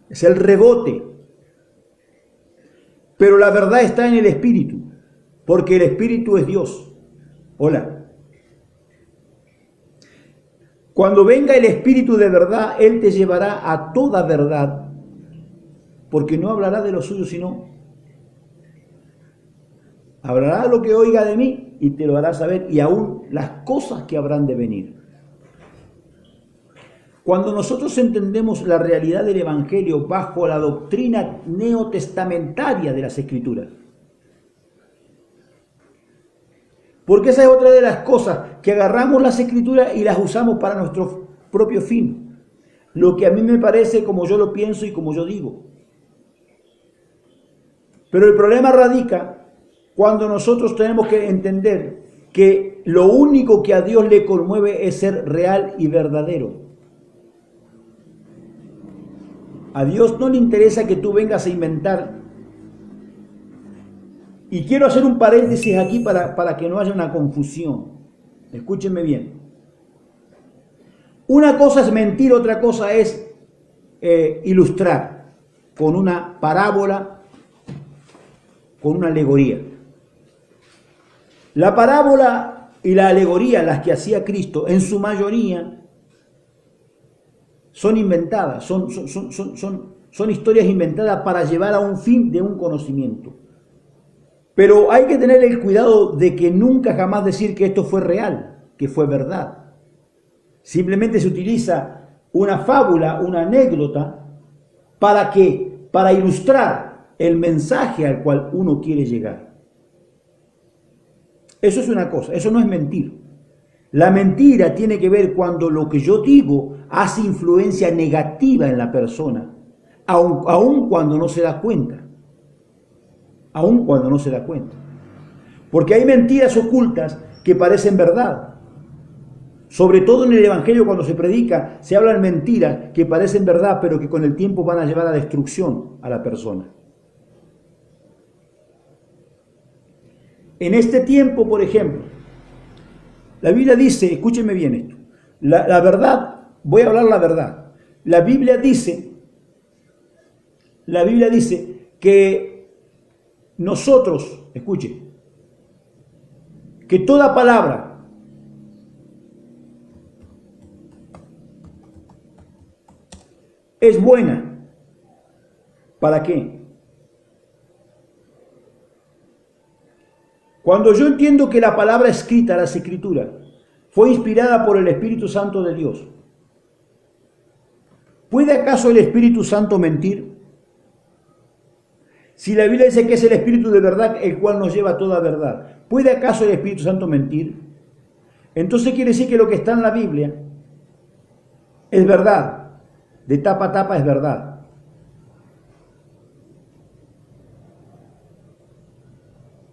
[SPEAKER 1] es el rebote. Pero la verdad está en el espíritu, porque el espíritu es Dios. Hola. Cuando venga el Espíritu de verdad, Él te llevará a toda verdad, porque no hablará de lo suyo, sino Hablará lo que oiga de mí y te lo hará saber, y aún las cosas que habrán de venir. Cuando nosotros entendemos la realidad del Evangelio bajo la doctrina neotestamentaria de las Escrituras, porque esa es otra de las cosas, que agarramos las Escrituras y las usamos para nuestro propio fin, lo que a mí me parece, como yo lo pienso y como yo digo. Pero el problema radica cuando nosotros tenemos que entender que lo único que a Dios le conmueve es ser real y verdadero. A Dios no le interesa que tú vengas a inventar. Y quiero hacer un paréntesis aquí para que no haya una confusión. Escúchenme bien. Una cosa es mentir, otra cosa es ilustrar con una parábola, con una alegoría. La parábola y la alegoría, las que hacía Cristo, en su mayoría son inventadas, son historias inventadas para llevar a un fin de un conocimiento. Pero hay que tener el cuidado de que nunca jamás decir que esto fue real, que fue verdad. Simplemente se utiliza una fábula, una anécdota, para ilustrar el mensaje al cual uno quiere llegar. Eso es una cosa, eso no es mentir. La mentira tiene que ver cuando lo que yo digo hace influencia negativa en la persona, aun cuando no se da cuenta. Aun cuando no se da cuenta. Porque hay mentiras ocultas que parecen verdad. Sobre todo en el Evangelio, cuando se predica, se hablan mentiras que parecen verdad, pero que con el tiempo van a llevar a destrucción a la persona. En este tiempo, por ejemplo, la Biblia dice, escúchenme bien esto, la verdad, voy a hablar la verdad. La Biblia dice que nosotros, escuche, que toda palabra es buena. ¿Para qué? Cuando yo entiendo que la palabra escrita, las Escrituras, fue inspirada por el Espíritu Santo de Dios, ¿puede acaso el Espíritu Santo mentir? Si la Biblia dice que es el Espíritu de verdad el cual nos lleva a toda verdad, ¿puede acaso el Espíritu Santo mentir? Entonces quiere decir que lo que está en la Biblia es verdad, de tapa a tapa es verdad.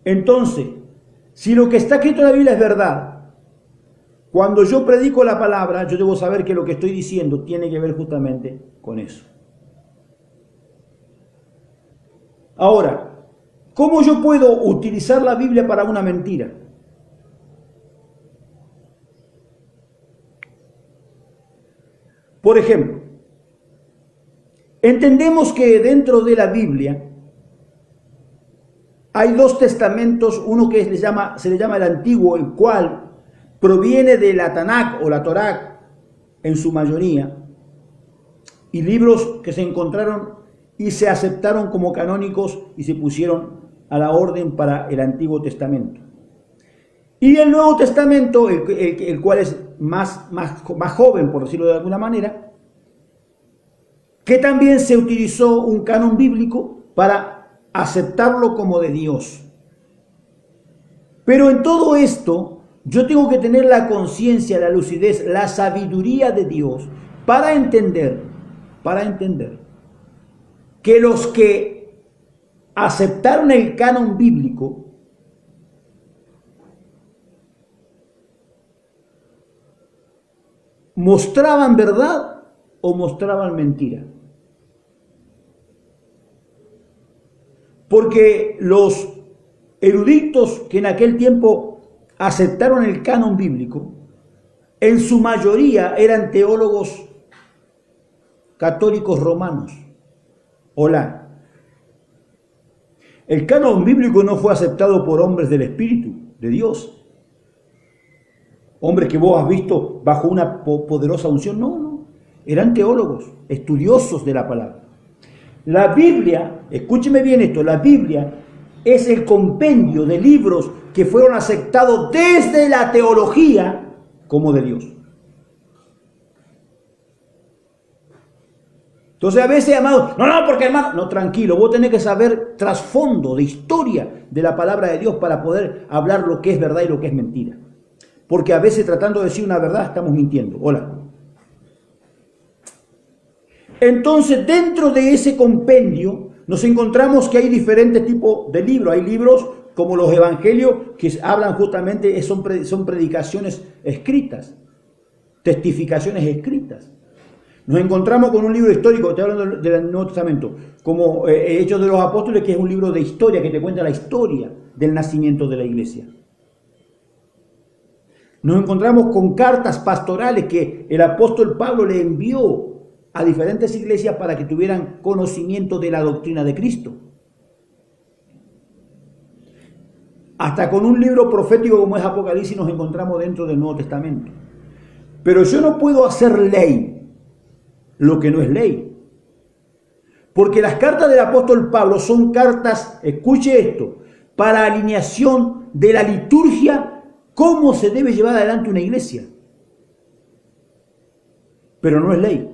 [SPEAKER 1] Entonces, si lo que está escrito en la Biblia es verdad, cuando yo predico la palabra, yo debo saber que lo que estoy diciendo tiene que ver justamente con eso. Ahora, ¿cómo yo puedo utilizar la Biblia para una mentira? Por ejemplo, entendemos que dentro de la Biblia hay dos testamentos, uno que se le llama el Antiguo, el cual proviene de la Tanakh o la Torá en su mayoría, y libros que se encontraron y se aceptaron como canónicos y se pusieron a la orden para el Antiguo Testamento. Y el Nuevo Testamento, el cual es más joven, por decirlo de alguna manera, que también se utilizó un canon bíblico para aceptarlo como de Dios. Pero en todo esto, yo tengo que tener la conciencia, la lucidez, la sabiduría de Dios para entender que los que aceptaron el canon bíblico mostraban verdad o mostraban mentira. Porque los eruditos que en aquel tiempo aceptaron el canon bíblico, en su mayoría eran teólogos católicos romanos. Hola. El canon bíblico no fue aceptado por hombres del Espíritu de Dios. Hombres que vos has visto bajo una poderosa unción. No. Eran teólogos, estudiosos de la palabra. La Biblia, escúcheme bien esto, la Biblia es el compendio de libros que fueron aceptados desde la teología como de Dios. Entonces a veces, amados, no, porque hermano, no, tranquilo, vos tenés que saber trasfondo de historia de la palabra de Dios para poder hablar lo que es verdad y lo que es mentira. Porque a veces tratando de decir una verdad estamos mintiendo. Hola. Entonces dentro de ese compendio nos encontramos que hay diferentes tipos de libros. Hay libros como los evangelios que hablan justamente, son predicaciones escritas, testificaciones escritas. Nos encontramos con un libro histórico, estoy hablando del Nuevo Testamento, como Hechos de los Apóstoles, que es un libro de historia, que te cuenta la historia del nacimiento de la iglesia. Nos encontramos con cartas pastorales que el apóstol Pablo le envió a diferentes iglesias para que tuvieran conocimiento de la doctrina de Cristo. Hasta con un libro profético como es Apocalipsis nos encontramos dentro del Nuevo Testamento. Pero yo no puedo hacer ley lo que no es ley. Porque las cartas del apóstol Pablo son cartas, escuche esto, para alineación de la liturgia, cómo se debe llevar adelante una iglesia. Pero no es ley.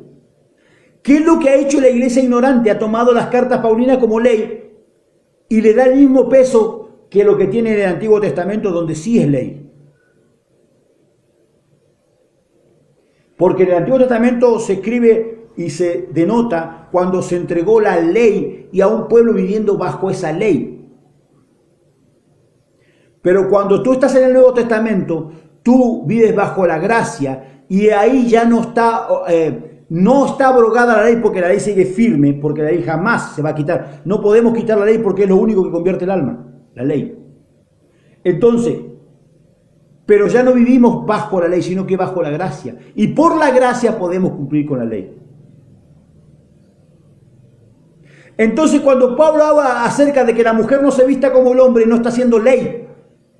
[SPEAKER 1] ¿Qué es lo que ha hecho la iglesia ignorante? Ha tomado las cartas paulinas como ley y le da el mismo peso que lo que tiene en el Antiguo Testamento, donde sí es ley. Porque en el Antiguo Testamento se escribe y se denota cuando se entregó la ley y a un pueblo viviendo bajo esa ley. Pero cuando tú estás en el Nuevo Testamento, tú vives bajo la gracia y ahí ya no está abrogada la ley, porque la ley sigue firme, porque la ley jamás se va a quitar. No podemos quitar la ley porque es lo único que convierte el alma, la ley. Entonces, pero ya no vivimos bajo la ley, sino que bajo la gracia. Y por la gracia podemos cumplir con la ley. Entonces, cuando Pablo habla acerca de que la mujer no se vista como el hombre y no está haciendo ley,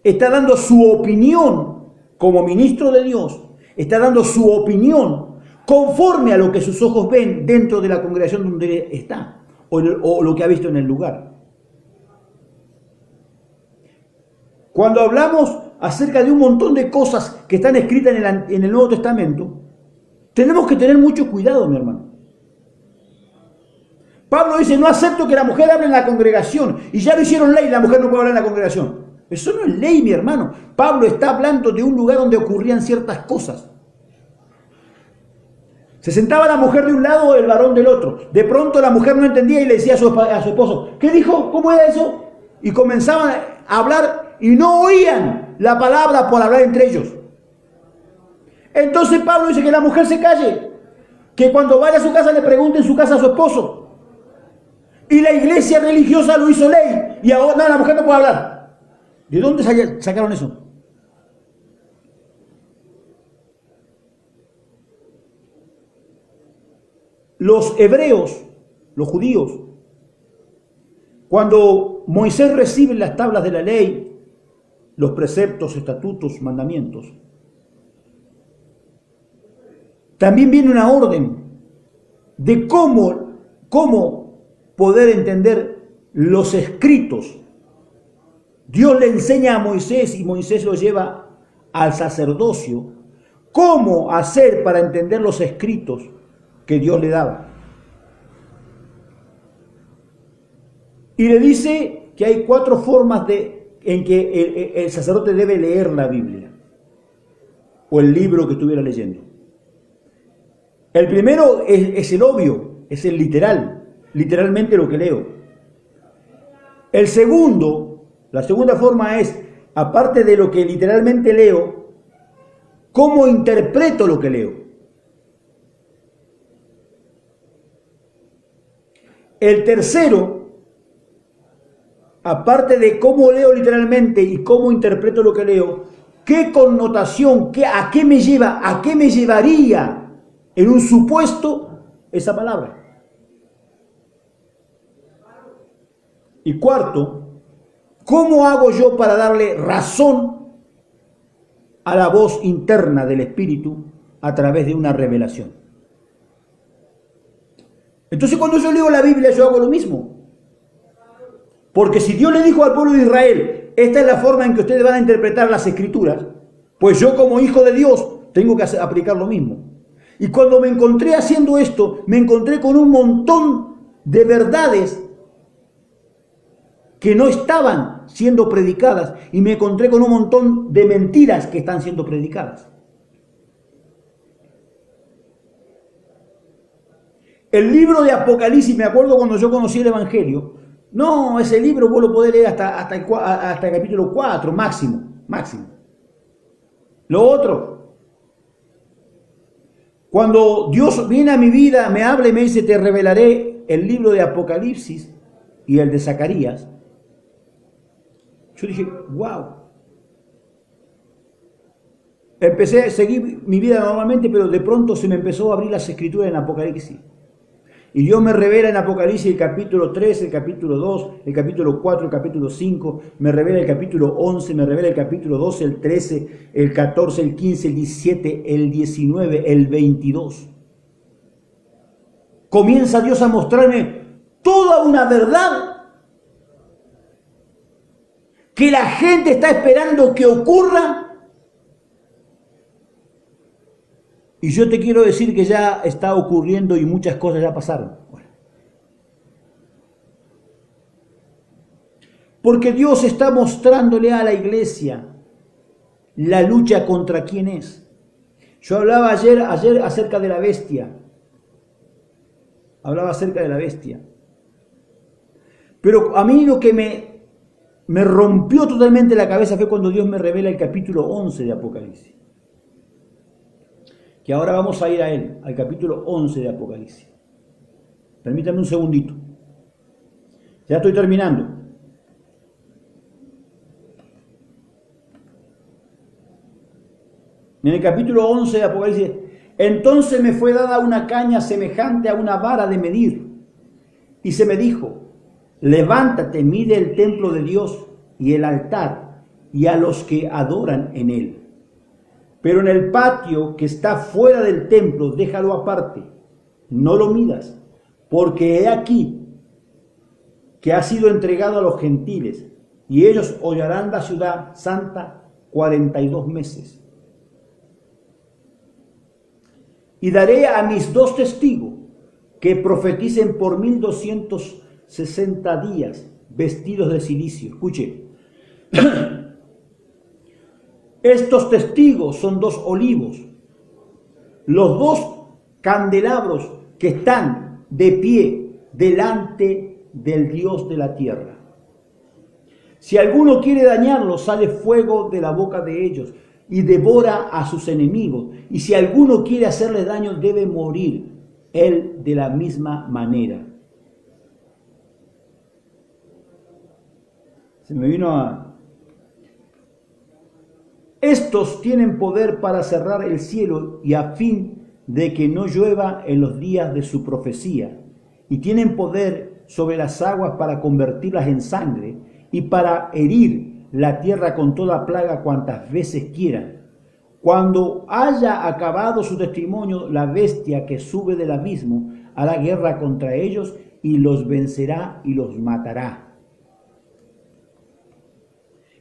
[SPEAKER 1] está dando su opinión como ministro de Dios, está dando su opinión conforme a lo que sus ojos ven dentro de la congregación donde está, o lo que ha visto en el lugar. Cuando hablamos acerca de un montón de cosas que están escritas en el Nuevo Testamento, tenemos que tener mucho cuidado, mi hermano. Pablo dice, no acepto que la mujer hable en la congregación, y ya lo hicieron ley, la mujer no puede hablar en la congregación. Eso no es ley, mi hermano. Pablo está hablando de un lugar donde ocurrían ciertas cosas. Se sentaba la mujer de un lado, el varón del otro. De pronto la mujer no entendía y le decía a su esposo, ¿qué dijo? ¿Cómo era eso? Y comenzaban a hablar y no oían la palabra por hablar entre ellos. Entonces Pablo dice que la mujer se calle, que cuando vaya a su casa le pregunte en su casa a su esposo. Y la iglesia religiosa lo hizo ley y ahora no, la mujer no puede hablar. ¿De dónde sacaron eso? Los hebreos, los judíos, cuando Moisés recibe las tablas de la ley, los preceptos, estatutos, mandamientos, también viene una orden de cómo poder entender los escritos. Dios le enseña a Moisés y Moisés lo lleva al sacerdocio, cómo hacer para entender los escritos que Dios le daba. Y le dice que hay 4 formas en que el sacerdote debe leer la Biblia o el libro que estuviera leyendo. El primero es el obvio, es el literal, literalmente lo que leo. El segundo, la segunda forma es, aparte de lo que literalmente leo, ¿cómo interpreto lo que leo? El tercero, aparte de cómo leo literalmente y cómo interpreto lo que leo, ¿qué connotación, a qué me lleva, a qué me llevaría en un supuesto esa palabra? Y cuarto, ¿cómo hago yo para darle razón a la voz interna del Espíritu a través de una revelación? Entonces cuando yo leo la Biblia yo hago lo mismo. Porque si Dios le dijo al pueblo de Israel, esta es la forma en que ustedes van a interpretar las Escrituras, pues yo como hijo de Dios tengo que aplicar lo mismo. Y cuando me encontré haciendo esto, me encontré con un montón de verdades que no estaban siendo predicadas y me encontré con un montón de mentiras que están siendo predicadas. El libro de Apocalipsis, me acuerdo cuando yo conocí el Evangelio, no, ese libro vos lo podés leer hasta el capítulo 4, máximo. Lo otro, cuando Dios viene a mi vida, me habla y me dice, te revelaré el libro de Apocalipsis y el de Zacarías. Yo dije, wow. Empecé a seguir mi vida normalmente, pero de pronto se me empezó a abrir las escrituras en Apocalipsis. Y Dios me revela en Apocalipsis el capítulo 3, el capítulo 2, el capítulo 4, el capítulo 5, me revela el capítulo 11, me revela el capítulo 12, el 13, el 14, el 15, el 17, el 19, el 22. Comienza Dios a mostrarme toda una verdad que la gente está esperando que ocurra. Y yo te quiero decir que ya está ocurriendo y muchas cosas ya pasaron. Porque Dios está mostrándole a la iglesia la lucha contra quién es. Yo hablaba ayer acerca de la bestia. Pero a mí lo que me rompió totalmente la cabeza fue cuando Dios me revela el capítulo 11 de Apocalipsis. Que ahora vamos a ir a él, al capítulo 11 de Apocalipsis. Permítame un segundito. Ya estoy terminando. En el capítulo 11 de Apocalipsis, entonces me fue dada una caña semejante a una vara de medir, y se me dijo, levántate, mide el templo de Dios y el altar, y a los que adoran en él. Pero en el patio que está fuera del templo, déjalo aparte, no lo midas, porque he aquí que ha sido entregado a los gentiles, y ellos hollarán la ciudad santa 42 meses. Y daré a mis 2 testigos que profeticen por 1260 días, vestidos de cilicio. Escuche. Estos testigos son 2 olivos, los 2 candelabros que están de pie delante del Dios de la tierra. Si alguno quiere dañarlos, sale fuego de la boca de ellos y devora a sus enemigos. Y si alguno quiere hacerles daño, debe morir él de la misma manera. Se me vino a... Estos tienen poder para cerrar el cielo y a fin de que no llueva en los días de su profecía. Y tienen poder sobre las aguas para convertirlas en sangre y para herir la tierra con toda plaga cuantas veces quieran. Cuando haya acabado su testimonio, la bestia que sube del abismo hará guerra contra ellos y los vencerá y los matará.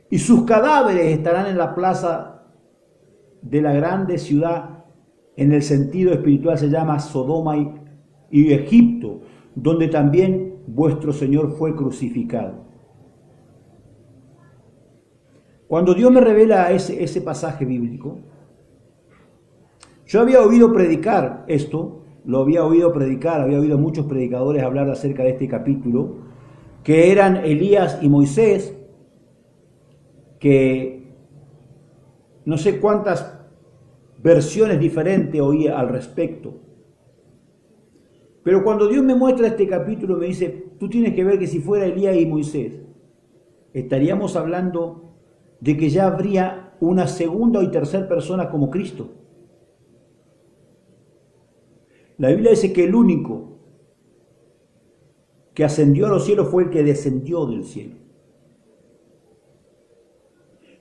[SPEAKER 1] Y sus cadáveres estarán en la plaza de la grande ciudad, en el sentido espiritual se llama Sodoma y Egipto, donde también vuestro Señor fue crucificado. Cuando Dios me revela ese pasaje bíblico, yo había oído predicar esto, había oído muchos predicadores hablar acerca de este capítulo, que eran Elías y Moisés, que no sé cuántas versiones diferentes oía al respecto. Pero cuando Dios me muestra este capítulo, me dice, tú tienes que ver que si fuera Elías y Moisés, estaríamos hablando de que ya habría una segunda y tercera persona como Cristo. La Biblia dice que el único que ascendió a los cielos fue el que descendió del cielo.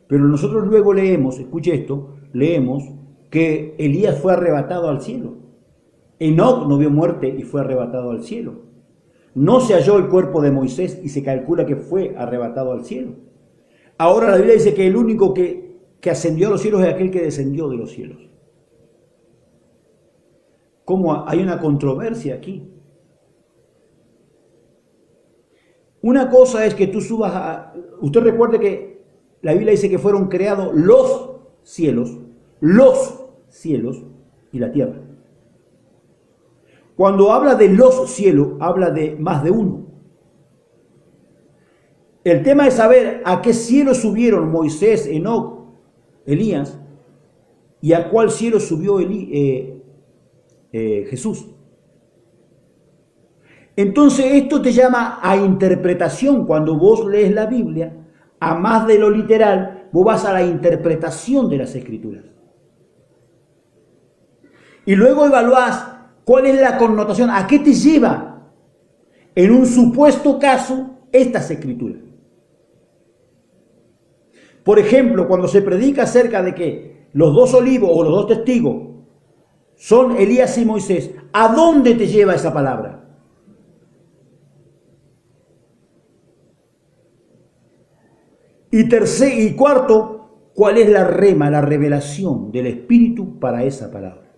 [SPEAKER 1] Pero nosotros luego leemos, escuche esto, leemos que Elías fue arrebatado al cielo. Enoc no vio muerte y fue arrebatado al cielo. no se halló el cuerpo de Moisés y se calcula que fue arrebatado al cielo. Ahora la Biblia dice que el único que ascendió a los cielos es aquel que descendió de los cielos. ¿Cómo hay una controversia aquí? Una cosa es que tú subas a... Usted recuerde que la Biblia dice que fueron creados los cielos y la tierra. Cuando habla de los cielos, habla de más de uno. El tema es saber a qué cielo subieron Moisés, Enoc, Elías, y a cuál cielo subió Jesús. Entonces esto te llama a interpretación. Cuando vos lees la Biblia, a más de lo literal, vos vas a la interpretación de las Escrituras. Y luego evaluás cuál es la connotación, a qué te lleva, en un supuesto caso, estas Escrituras. Por ejemplo, cuando se predica acerca de que los dos olivos o los dos testigos son Elías y Moisés, ¿a dónde te lleva esa palabra? Y cuarto, ¿cuál es la rema, la revelación del Espíritu para esa palabra?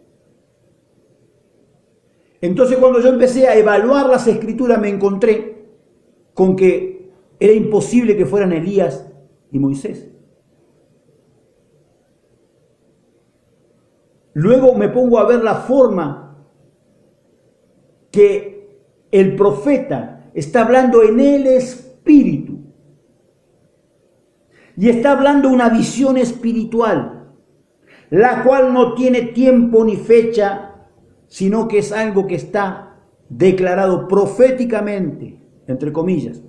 [SPEAKER 1] Entonces, cuando yo empecé a evaluar las Escrituras, me encontré con que era imposible que fueran Elías y Moisés. Luego me pongo a ver la forma que el profeta está hablando en el Espíritu. Y está hablando una visión espiritual, la cual no tiene tiempo ni fecha, sino que es algo que está declarado proféticamente, entre comillas,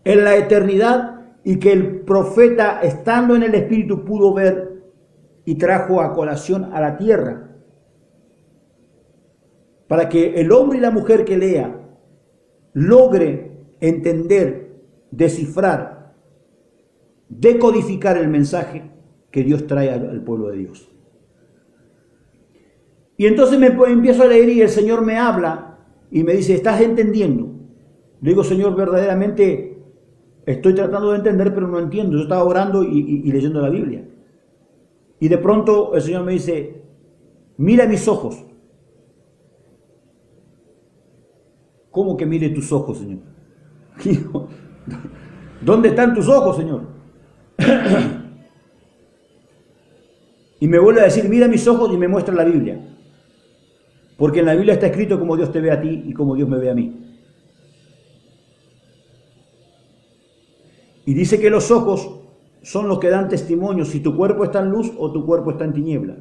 [SPEAKER 1] en la eternidad, y que el profeta, estando en el Espíritu, pudo ver y trajo a colación a la tierra, para que el hombre y la mujer que lea logre entender, descifrar, decodificar el mensaje que Dios trae al pueblo de Dios. Y entonces empiezo a leer y el Señor me habla y me dice, ¿estás entendiendo? Le digo, Señor, verdaderamente estoy tratando de entender, pero no entiendo. Yo estaba orando y leyendo la Biblia. Y de pronto el Señor me dice, mira mis ojos. ¿Cómo que mire tus ojos, Señor? ¿Dónde están tus ojos, Señor? Y me vuelve a decir, mira mis ojos, y me muestra la Biblia. Porque en la Biblia está escrito cómo Dios te ve a ti y cómo Dios me ve a mí. Y dice que los ojos son los que dan testimonio si tu cuerpo está en luz o tu cuerpo está en tiniebla.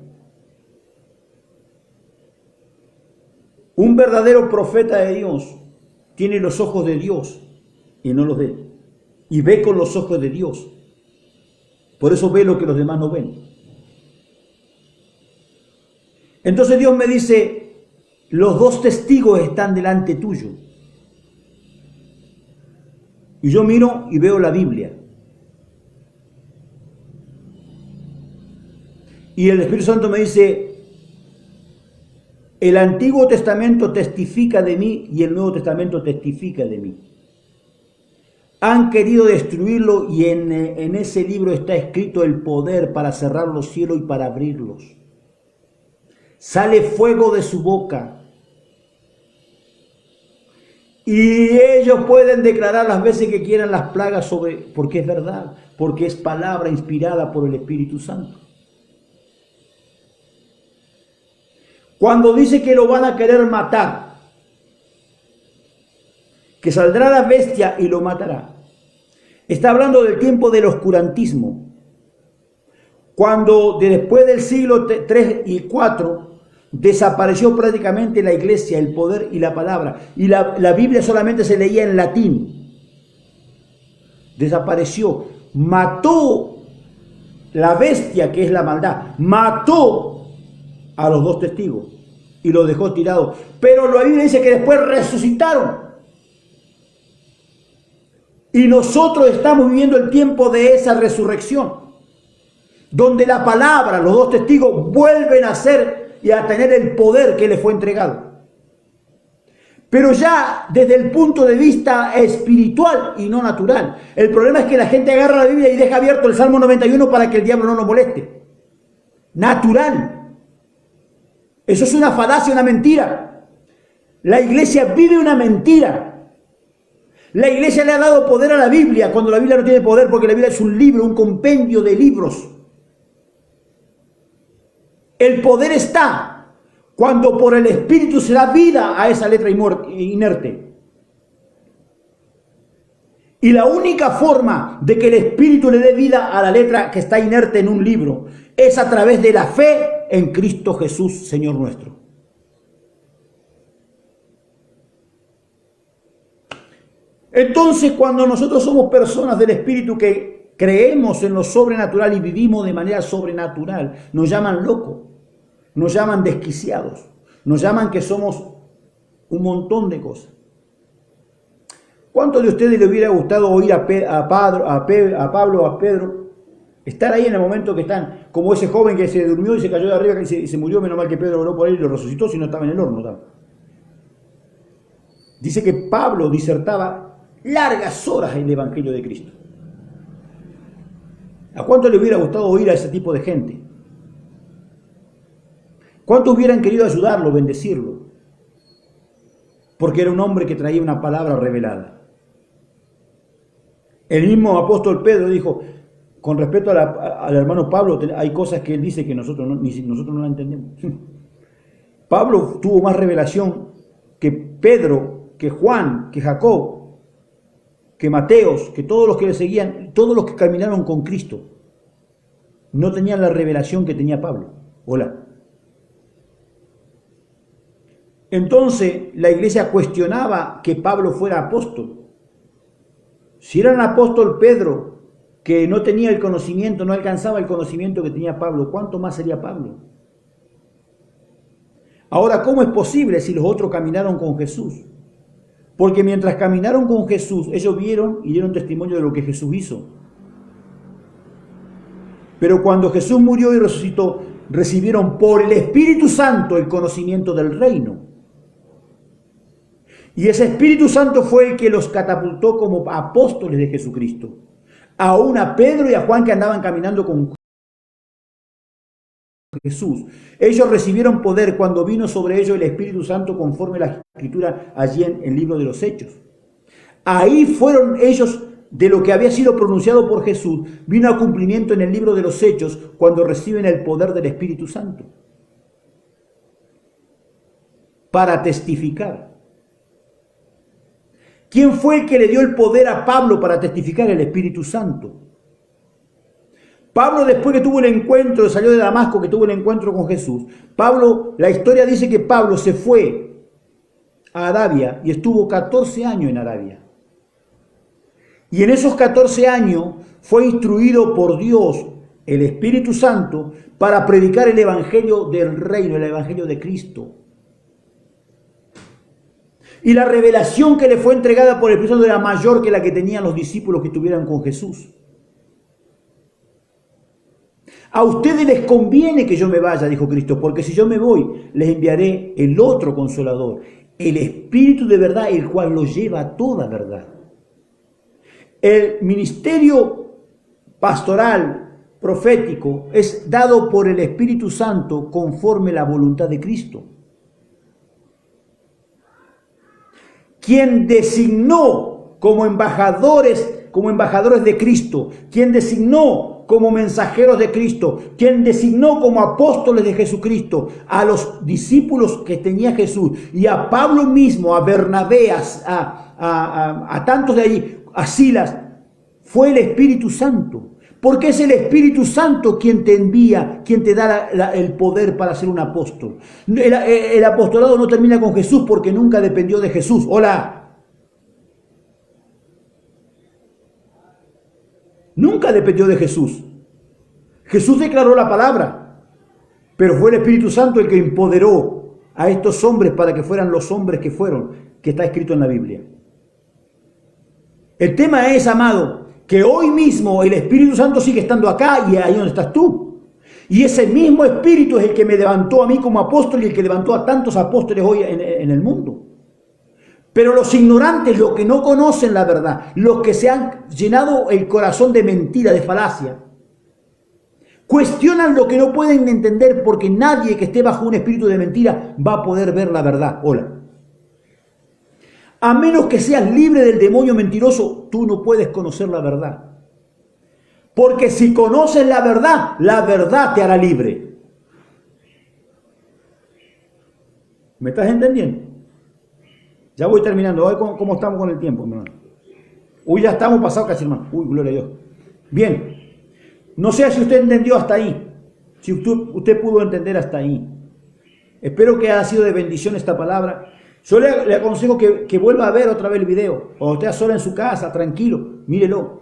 [SPEAKER 1] Un verdadero profeta de Dios tiene los ojos de Dios y no los de él. Y ve con los ojos de Dios. Por eso ve lo que los demás no ven. Entonces Dios me dice, los dos testigos están delante tuyo. Y yo miro y veo la Biblia. Y el Espíritu Santo me dice, el Antiguo Testamento testifica de mí y el Nuevo Testamento testifica de mí. Han querido destruirlo y en ese libro está escrito el poder para cerrar los cielos y para abrirlos. Sale fuego de su boca. Y ellos pueden declarar las veces que quieran las plagas porque es verdad, porque es palabra inspirada por el Espíritu Santo. Cuando dice que lo van a querer matar, que saldrá la bestia y lo matará, está hablando del tiempo del oscurantismo. Cuando después del siglo 3 y 4 desapareció prácticamente la iglesia, el poder y la palabra. Y la Biblia solamente se leía en latín. Desapareció. Mató la bestia, que es la maldad. Mató a los dos testigos y los dejó tirados. Pero la Biblia dice que después resucitaron. Y nosotros estamos viviendo el tiempo de esa resurrección, donde la palabra, los dos testigos vuelven a ser y a tener el poder que les fue entregado. pero ya desde el punto de vista espiritual y no natural. El problema es que la gente agarra la Biblia y deja abierto el Salmo 91 para que el diablo no nos moleste. Natural. Eso es una falacia, una mentira. La iglesia vive una mentira. La iglesia le ha dado poder a la Biblia cuando la Biblia no tiene poder, porque la Biblia es un libro, un compendio de libros. El poder está cuando por el Espíritu se da vida a esa letra inerte. Y la única forma de que el Espíritu le dé vida a la letra que está inerte en un libro es a través de la fe en Cristo Jesús, Señor nuestro. Entonces, cuando nosotros somos personas del Espíritu que creemos en lo sobrenatural y vivimos de manera sobrenatural, nos llaman locos, nos llaman desquiciados, nos llaman que somos un montón de cosas. ¿Cuántos de ustedes le hubiera gustado oír a Pablo o a Pedro estar ahí en el momento que están, como ese joven que se durmió y se cayó de arriba y se murió, menos mal que Pedro oró por él y lo resucitó, si no estaba en el horno? Dice que Pablo disertaba largas horas en el Evangelio de Cristo. ¿A cuánto le hubiera gustado oír a ese tipo de gente? ¿Cuántos hubieran querido ayudarlo, bendecirlo? Porque era un hombre que traía una palabra revelada. El mismo apóstol Pedro dijo, con respecto al hermano Pablo, hay cosas que él dice que nosotros no la entendemos. Pablo tuvo más revelación que Pedro, que Juan, que Jacob, que Mateos, que todos los que le seguían, todos los que caminaron con Cristo, no tenían la revelación que tenía Pablo. Hola. Entonces la iglesia cuestionaba que Pablo fuera apóstol. Si era el apóstol Pedro, que no tenía el conocimiento, no alcanzaba el conocimiento que tenía Pablo, ¿cuánto más sería Pablo? Ahora, ¿cómo es posible si los otros caminaron con Jesús? Porque mientras caminaron con Jesús, ellos vieron y dieron testimonio de lo que Jesús hizo. Pero cuando Jesús murió y resucitó, recibieron por el Espíritu Santo el conocimiento del reino. Y ese Espíritu Santo fue el que los catapultó como apóstoles de Jesucristo. Aún a Pedro y a Juan, que andaban caminando con Jesús. Ellos recibieron poder cuando vino sobre ellos el Espíritu Santo, conforme a la Escritura allí en el libro de los Hechos. Ahí fueron ellos, de lo que había sido pronunciado por Jesús, vino a cumplimiento en el libro de los Hechos, cuando reciben el poder del Espíritu Santo para testificar. ¿Quién fue el que le dio el poder a Pablo para testificar? El Espíritu Santo. Pablo, después que tuvo el encuentro, salió de Damasco, que tuvo el encuentro con Jesús. Pablo, la historia dice que Pablo se fue a Arabia y estuvo 14 años en Arabia. Y en esos 14 años fue instruido por Dios, el Espíritu Santo, para predicar el Evangelio del Reino, el Evangelio de Cristo. Y la revelación que le fue entregada por el Espíritu Santo era mayor que la que tenían los discípulos que estuvieran con Jesús. A ustedes les conviene que yo me vaya, dijo Cristo, porque si yo me voy, les enviaré el otro Consolador, el Espíritu de verdad, el cual los lleva a toda verdad. El ministerio pastoral, profético, es dado por el Espíritu Santo conforme a la voluntad de Cristo, quien designó como embajadores de Cristo, quien designó como mensajeros de Cristo, quien designó como apóstoles de Jesucristo a los discípulos que tenía Jesús, y a Pablo mismo, a Bernabé, a tantos de allí, a Silas, fue el Espíritu Santo. Porque es el Espíritu Santo quien te envía, quien te da el poder para ser un apóstol. El apostolado no termina con Jesús porque nunca dependió de Jesús. Hola. Nunca dependió de Jesús. Jesús declaró la palabra, pero fue el Espíritu Santo el que empoderó a estos hombres para que fueran los hombres que fueron, que está escrito en la Biblia. El tema es, amado, que hoy mismo el Espíritu Santo sigue estando acá y ahí donde estás tú. Y ese mismo Espíritu es el que me levantó a mí como apóstol y el que levantó a tantos apóstoles hoy en el mundo. Pero los ignorantes, los que no conocen la verdad, los que se han llenado el corazón de mentira, de falacia, cuestionan lo que no pueden entender, porque nadie que esté bajo un espíritu de mentira va a poder ver la verdad. Hola. A menos que seas libre del demonio mentiroso, tú no puedes conocer la verdad. Porque si conoces la verdad te hará libre. ¿Me estás entendiendo? Ya voy terminando. A ver cómo estamos con el tiempo, hermano. Uy, ya estamos pasados casi, hermano. Uy, gloria a Dios. Bien. No sé si usted entendió hasta ahí. Si usted pudo entender hasta ahí. Espero que haya sido de bendición esta palabra. Yo le aconsejo que vuelva a ver otra vez el video. O esté sola en su casa, tranquilo, mírelo.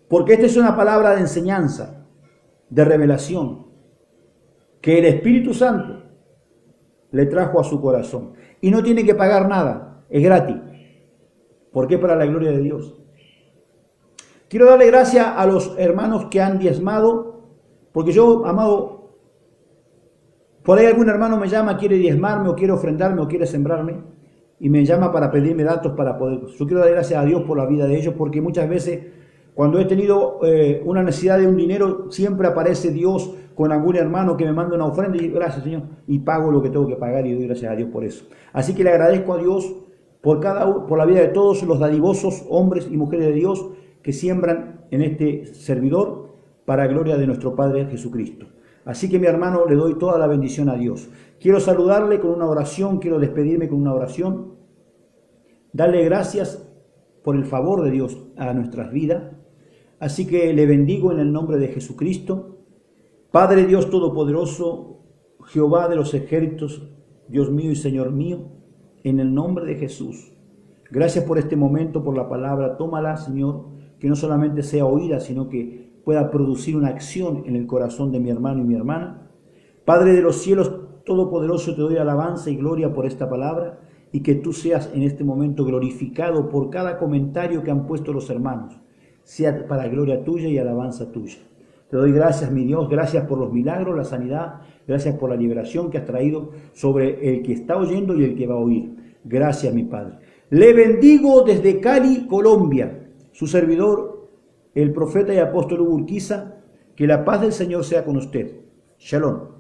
[SPEAKER 1] Porque esta es una palabra de enseñanza, de revelación, que el Espíritu Santo le trajo a su corazón. Y no tiene que pagar nada, es gratis. Porque es para la gloria de Dios. Quiero darle gracias a los hermanos que han diezmado, porque yo, amado, por ahí algún hermano me llama, quiere diezmarme, o quiere ofrendarme, o quiere sembrarme, y me llama para pedirme datos para poder. Yo quiero dar gracias a Dios por la vida de ellos, porque muchas veces, cuando he tenido una necesidad de un dinero, siempre aparece Dios con algún hermano que me manda una ofrenda, y digo, gracias Señor, y pago lo que tengo que pagar, y doy gracias a Dios por eso. Así que le agradezco a Dios por la vida de todos los dadivosos hombres y mujeres de Dios que siembran en este servidor para gloria de nuestro Padre Jesucristo. Así que mi hermano, le doy toda la bendición a Dios. Quiero saludarle con una oración, quiero despedirme con una oración. Darle gracias por el favor de Dios a nuestras vidas. Así que le bendigo en el nombre de Jesucristo. Padre Dios Todopoderoso, Jehová de los ejércitos, Dios mío y Señor mío, en el nombre de Jesús. Gracias por este momento, por la palabra. Tómala, Señor, que no solamente sea oída, sino que pueda producir una acción en el corazón de mi hermano y mi hermana. Padre de los cielos Todopoderoso, te doy alabanza y gloria por esta palabra, y que tú seas en este momento glorificado por cada comentario que han puesto los hermanos, sea para gloria tuya y alabanza tuya. Te doy gracias, mi Dios, gracias por los milagros, la sanidad, gracias por la liberación que has traído sobre el que está oyendo y el que va a oír. Gracias, mi Padre. Le bendigo desde Cali, Colombia, su servidor, el profeta y apóstol Hugo Urquiza. Que la paz del Señor sea con usted. Shalom.